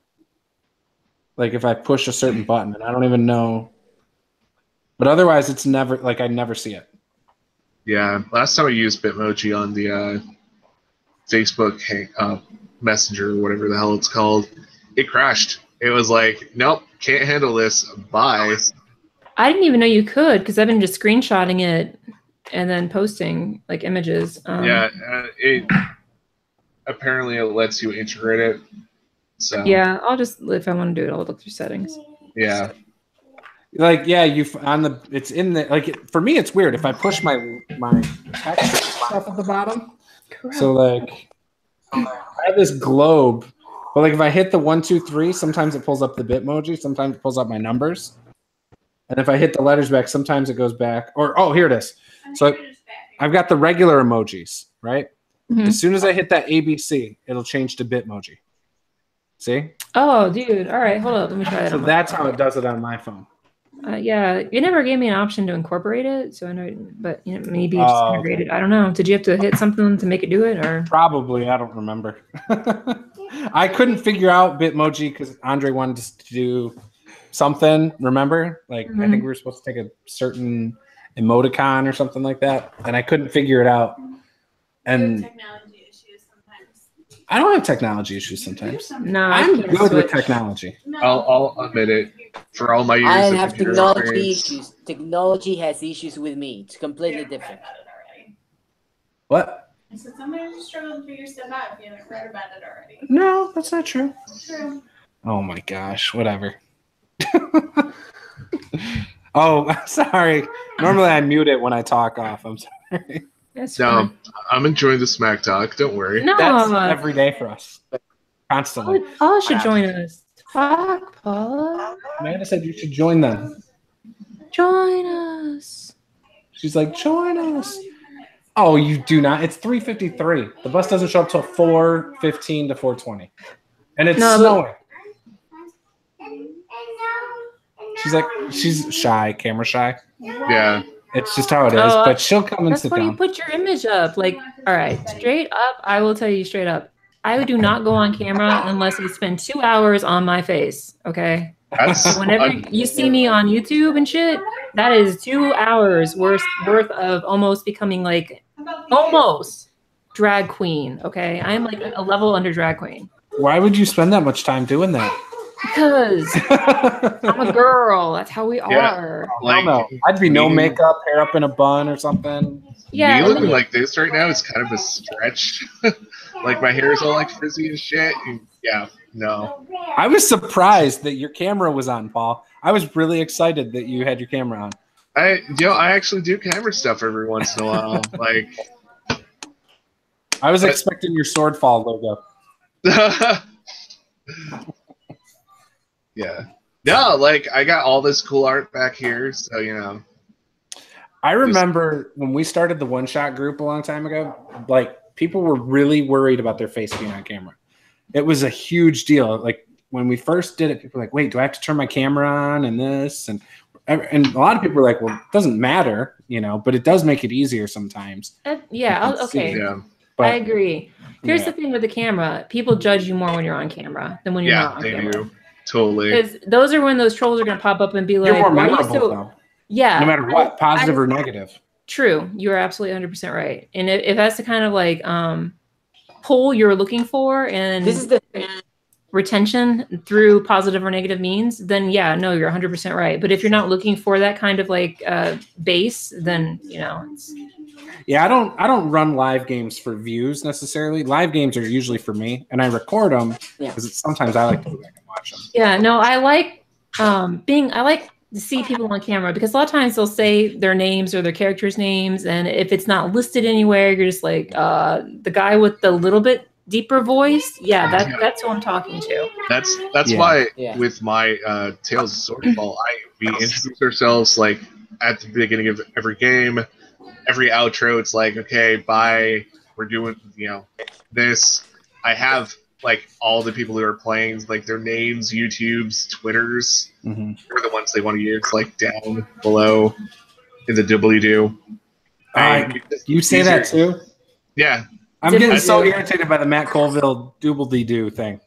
like if I push a certain button, and I don't even know. But otherwise, it's never like I never see it. Yeah, last time I used Bitmoji on the Facebook Messenger, or whatever the hell it's called, it crashed. It was like, nope, can't handle this. Bye. I didn't even know you could because I've been just screenshotting it and then posting like images. Apparently it lets you integrate it. So yeah, I'll just if I want to do it, I'll look through settings. Yeah. Like it's in the like for me it's weird if I push my text stuff at the bottom. Correct. So like I have this globe, but like if I hit the 1, 2, 3, sometimes it pulls up the Bitmoji, sometimes it pulls up my numbers, and if I hit the letters back, sometimes it goes back. Or here it is. So I've got the regular emojis, right? Mm-hmm. As soon as I hit that ABC, it'll change to Bitmoji. See? Oh, dude! All right, hold up. Let me try that. So that's how it does it on my phone. Yeah, you never gave me an option to incorporate it, so I know, but maybe it's just integrated. Okay. I don't know. Did you have to hit something to make it do it, or probably? I don't remember. I couldn't figure out Bitmoji because Andre wanted us to do something. Remember, like I think we were supposed to take a certain emoticon or something like that, and I couldn't figure it out. And technology issues sometimes. I don't have technology issues sometimes. No, I'm good with technology. I'll admit it. For all my years, I have technology issues. Technology has issues with me. It's completely different. What? I said sometimes you struggle to figure stuff out if you haven't read about it already. No, that's not true. True. Oh my gosh, whatever. Oh, sorry. Normally I mute it when I talk off. I'm sorry. No, I'm enjoying the smack talk. Don't worry. No, that's every day for us. Constantly. Paula should join us. Talk, Paula. Amanda said you should join them. Join us. She's like, join us. Oh, you do not. It's 3:53. The bus doesn't show up till 4:15 to 4:20, and it's snowing. She's like, she's shy, camera shy. Yeah. It's just how it is. But she'll come and sit down. That's why you put your image up. Like, all right, straight up. I will tell you straight up. I do not go on camera unless I spend 2 hours on my face. Okay. Whenever you see me on YouTube and shit, that is 2 hours worth of almost becoming like almost drag queen. Okay. I'm like a level under drag queen. Why would you spend that much time doing that? Because I'm a girl. That's how we are. Like, I don't know. I'd be no makeup, hair up in a bun or something. Yeah. Me looking like this right now is kind of a stretch. Like my hair is all like frizzy and shit. And yeah, no. I was surprised that your camera was on, Paul. I was really excited that you had your camera on. I actually do camera stuff every once in a while. Like, I was expecting your Swordfall logo. Yeah. No, like I got all this cool art back here, so you know. I remember when we started the One Shot group a long time ago, like people were really worried about their face being on camera. It was a huge deal. Like when we first did it, people were like, wait, do I have to turn my camera on and this? And And a lot of people are like, well, it doesn't matter, but it does make it easier sometimes. Okay. Yeah. But, I agree. Here's the thing with the camera. People judge you more when you're on camera than when you're not on camera. Yeah, they do. Totally. Because those are when those trolls are going to pop up and be like, you're more memorable, though. Yeah. No matter what, positive or negative. True. You're absolutely 100% right. And if that's the kind of like pull you're looking for and this is the retention through positive or negative means, then yeah, no, you're 100% right. But if you're not looking for that kind of like base, then it's... Yeah, I don't run live games for views necessarily. Live games are usually for me, and I record them because sometimes I like to go back and watch them. Yeah, no, I like I like to see people on camera because a lot of times they'll say their names or their characters' names, and if it's not listed anywhere, you're just like the guy with the little bit deeper voice. Yeah, that's who I'm talking to. That's why with my Tales of Swordfall, we introduce ourselves like at the beginning of every game, every outro. It's like, okay, bye. We're doing this. I have like all the people who are playing, like their names, YouTubes, Twitters. Mm-hmm. They're the ones they want to use, like down below in the doobly-doo. You say that too? Yeah. I'm getting so irritated by the Matt Colville doobly-doo thing.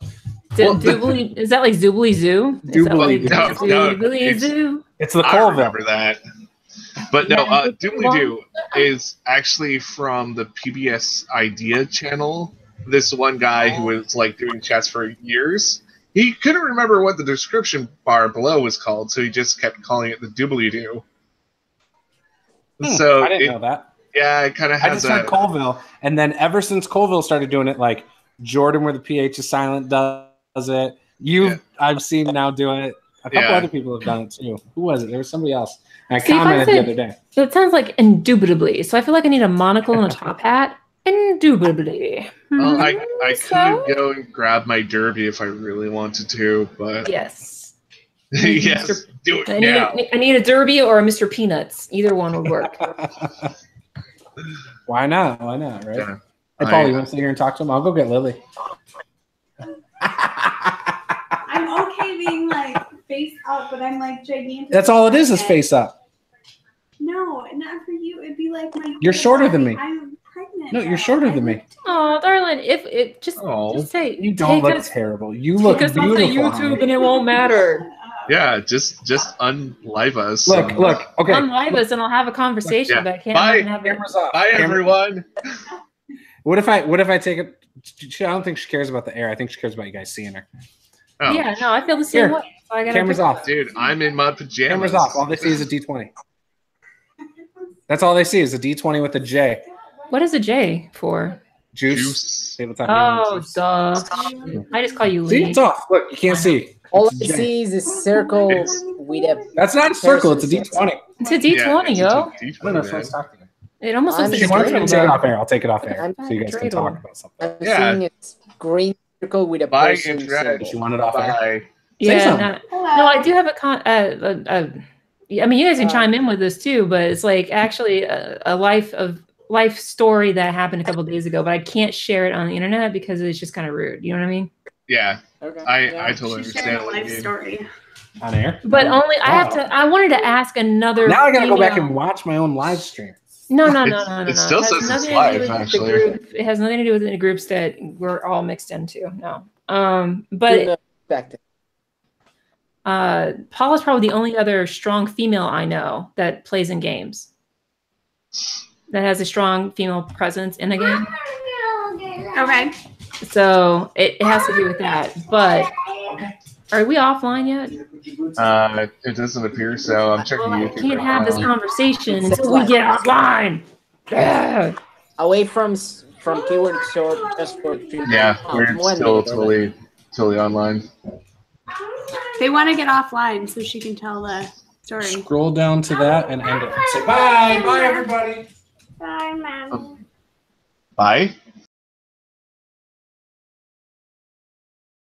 Doobly, is that like Zoobly Zoo? Doobly Zoo. It's the I Colville. remember that. But no, doobly-doo is actually from the PBS Idea channel. This one guy who was like doing chats for years, he couldn't remember what the description bar below was called, so he just kept calling it the doobly-doo. So I didn't know that. Yeah, it kind of has. I just heard Colville, and then ever since Colville started doing it, like Jordan, where the PH is silent, does it. I've seen now doing it. A couple other people have done it too. Who was it? There was somebody else. And I commented the other day. So it sounds like indubitably. So I feel like I need a monocle and a top hat. Indubitably. Well, I could go and grab my derby if I really wanted to, but yes, yes, do it now. I need a derby or a Mr. Peanuts. Either one would work. Why not? Why not? Right? Yeah. Hey, Paul, you want to sit here and talk to him? I'll go get Lily. I'm okay being like face up, but I'm like gigantic. That's all it is face up. No, not for you. It'd be like my. You're shorter than me. I'm pregnant. No, you're shorter than me. Oh, darling, if it just say you don't look terrible. You look beautiful. Take us off the YouTube and it won't matter. Yeah, just unlive us. Look, okay. Unlive us and I'll have a conversation, but I can't have cameras off. Bye, everyone. What if I take it? I don't think she cares about the air. I think she cares about you guys seeing her. Oh. Yeah, no, I feel the same way. So I cameras off. Dude, I'm in my pajamas. Cameras off. All they see is a D20. That's all they see is a D20 with a J. What is a J for? Juice. Oh, duh. I just call you Lee. See, it's off. Look, you can't see. All I see is a circle with a... That's not a circle. It's a D20. It's a D20, yo. I don't know if let's talk to them. It almost looks like a take it off air. I'll take it off air so you guys can talk about something. I'm seeing it's green circle with a person symbol. You want it off air? Yeah. No, I do have I mean, you guys can chime in with this too, but it's like actually a life story that happened a couple of days ago, but I can't share it on the internet because it's just kind of rude. You know what I mean? Yeah. Okay. I totally understand. A life story. On air? But only I wanted to ask another. Now I gotta go back and watch my own live stream. No. It still says it's live, actually. It has nothing to do with any groups that we're all mixed into. No. But Paul is probably the only other strong female I know that plays in games. That has a strong female presence in a game. Okay. So it has to do with that. But are we offline yet? It doesn't appear so. I'm checking YouTube. I can't have this conversation until we get offline. Yeah. Away from keyword short just for 3 minutes. Yeah, we're still totally online. They want to get offline so she can tell the story. Scroll down to that and end it. Say bye. Bye, everybody. Bye, Mom. Bye.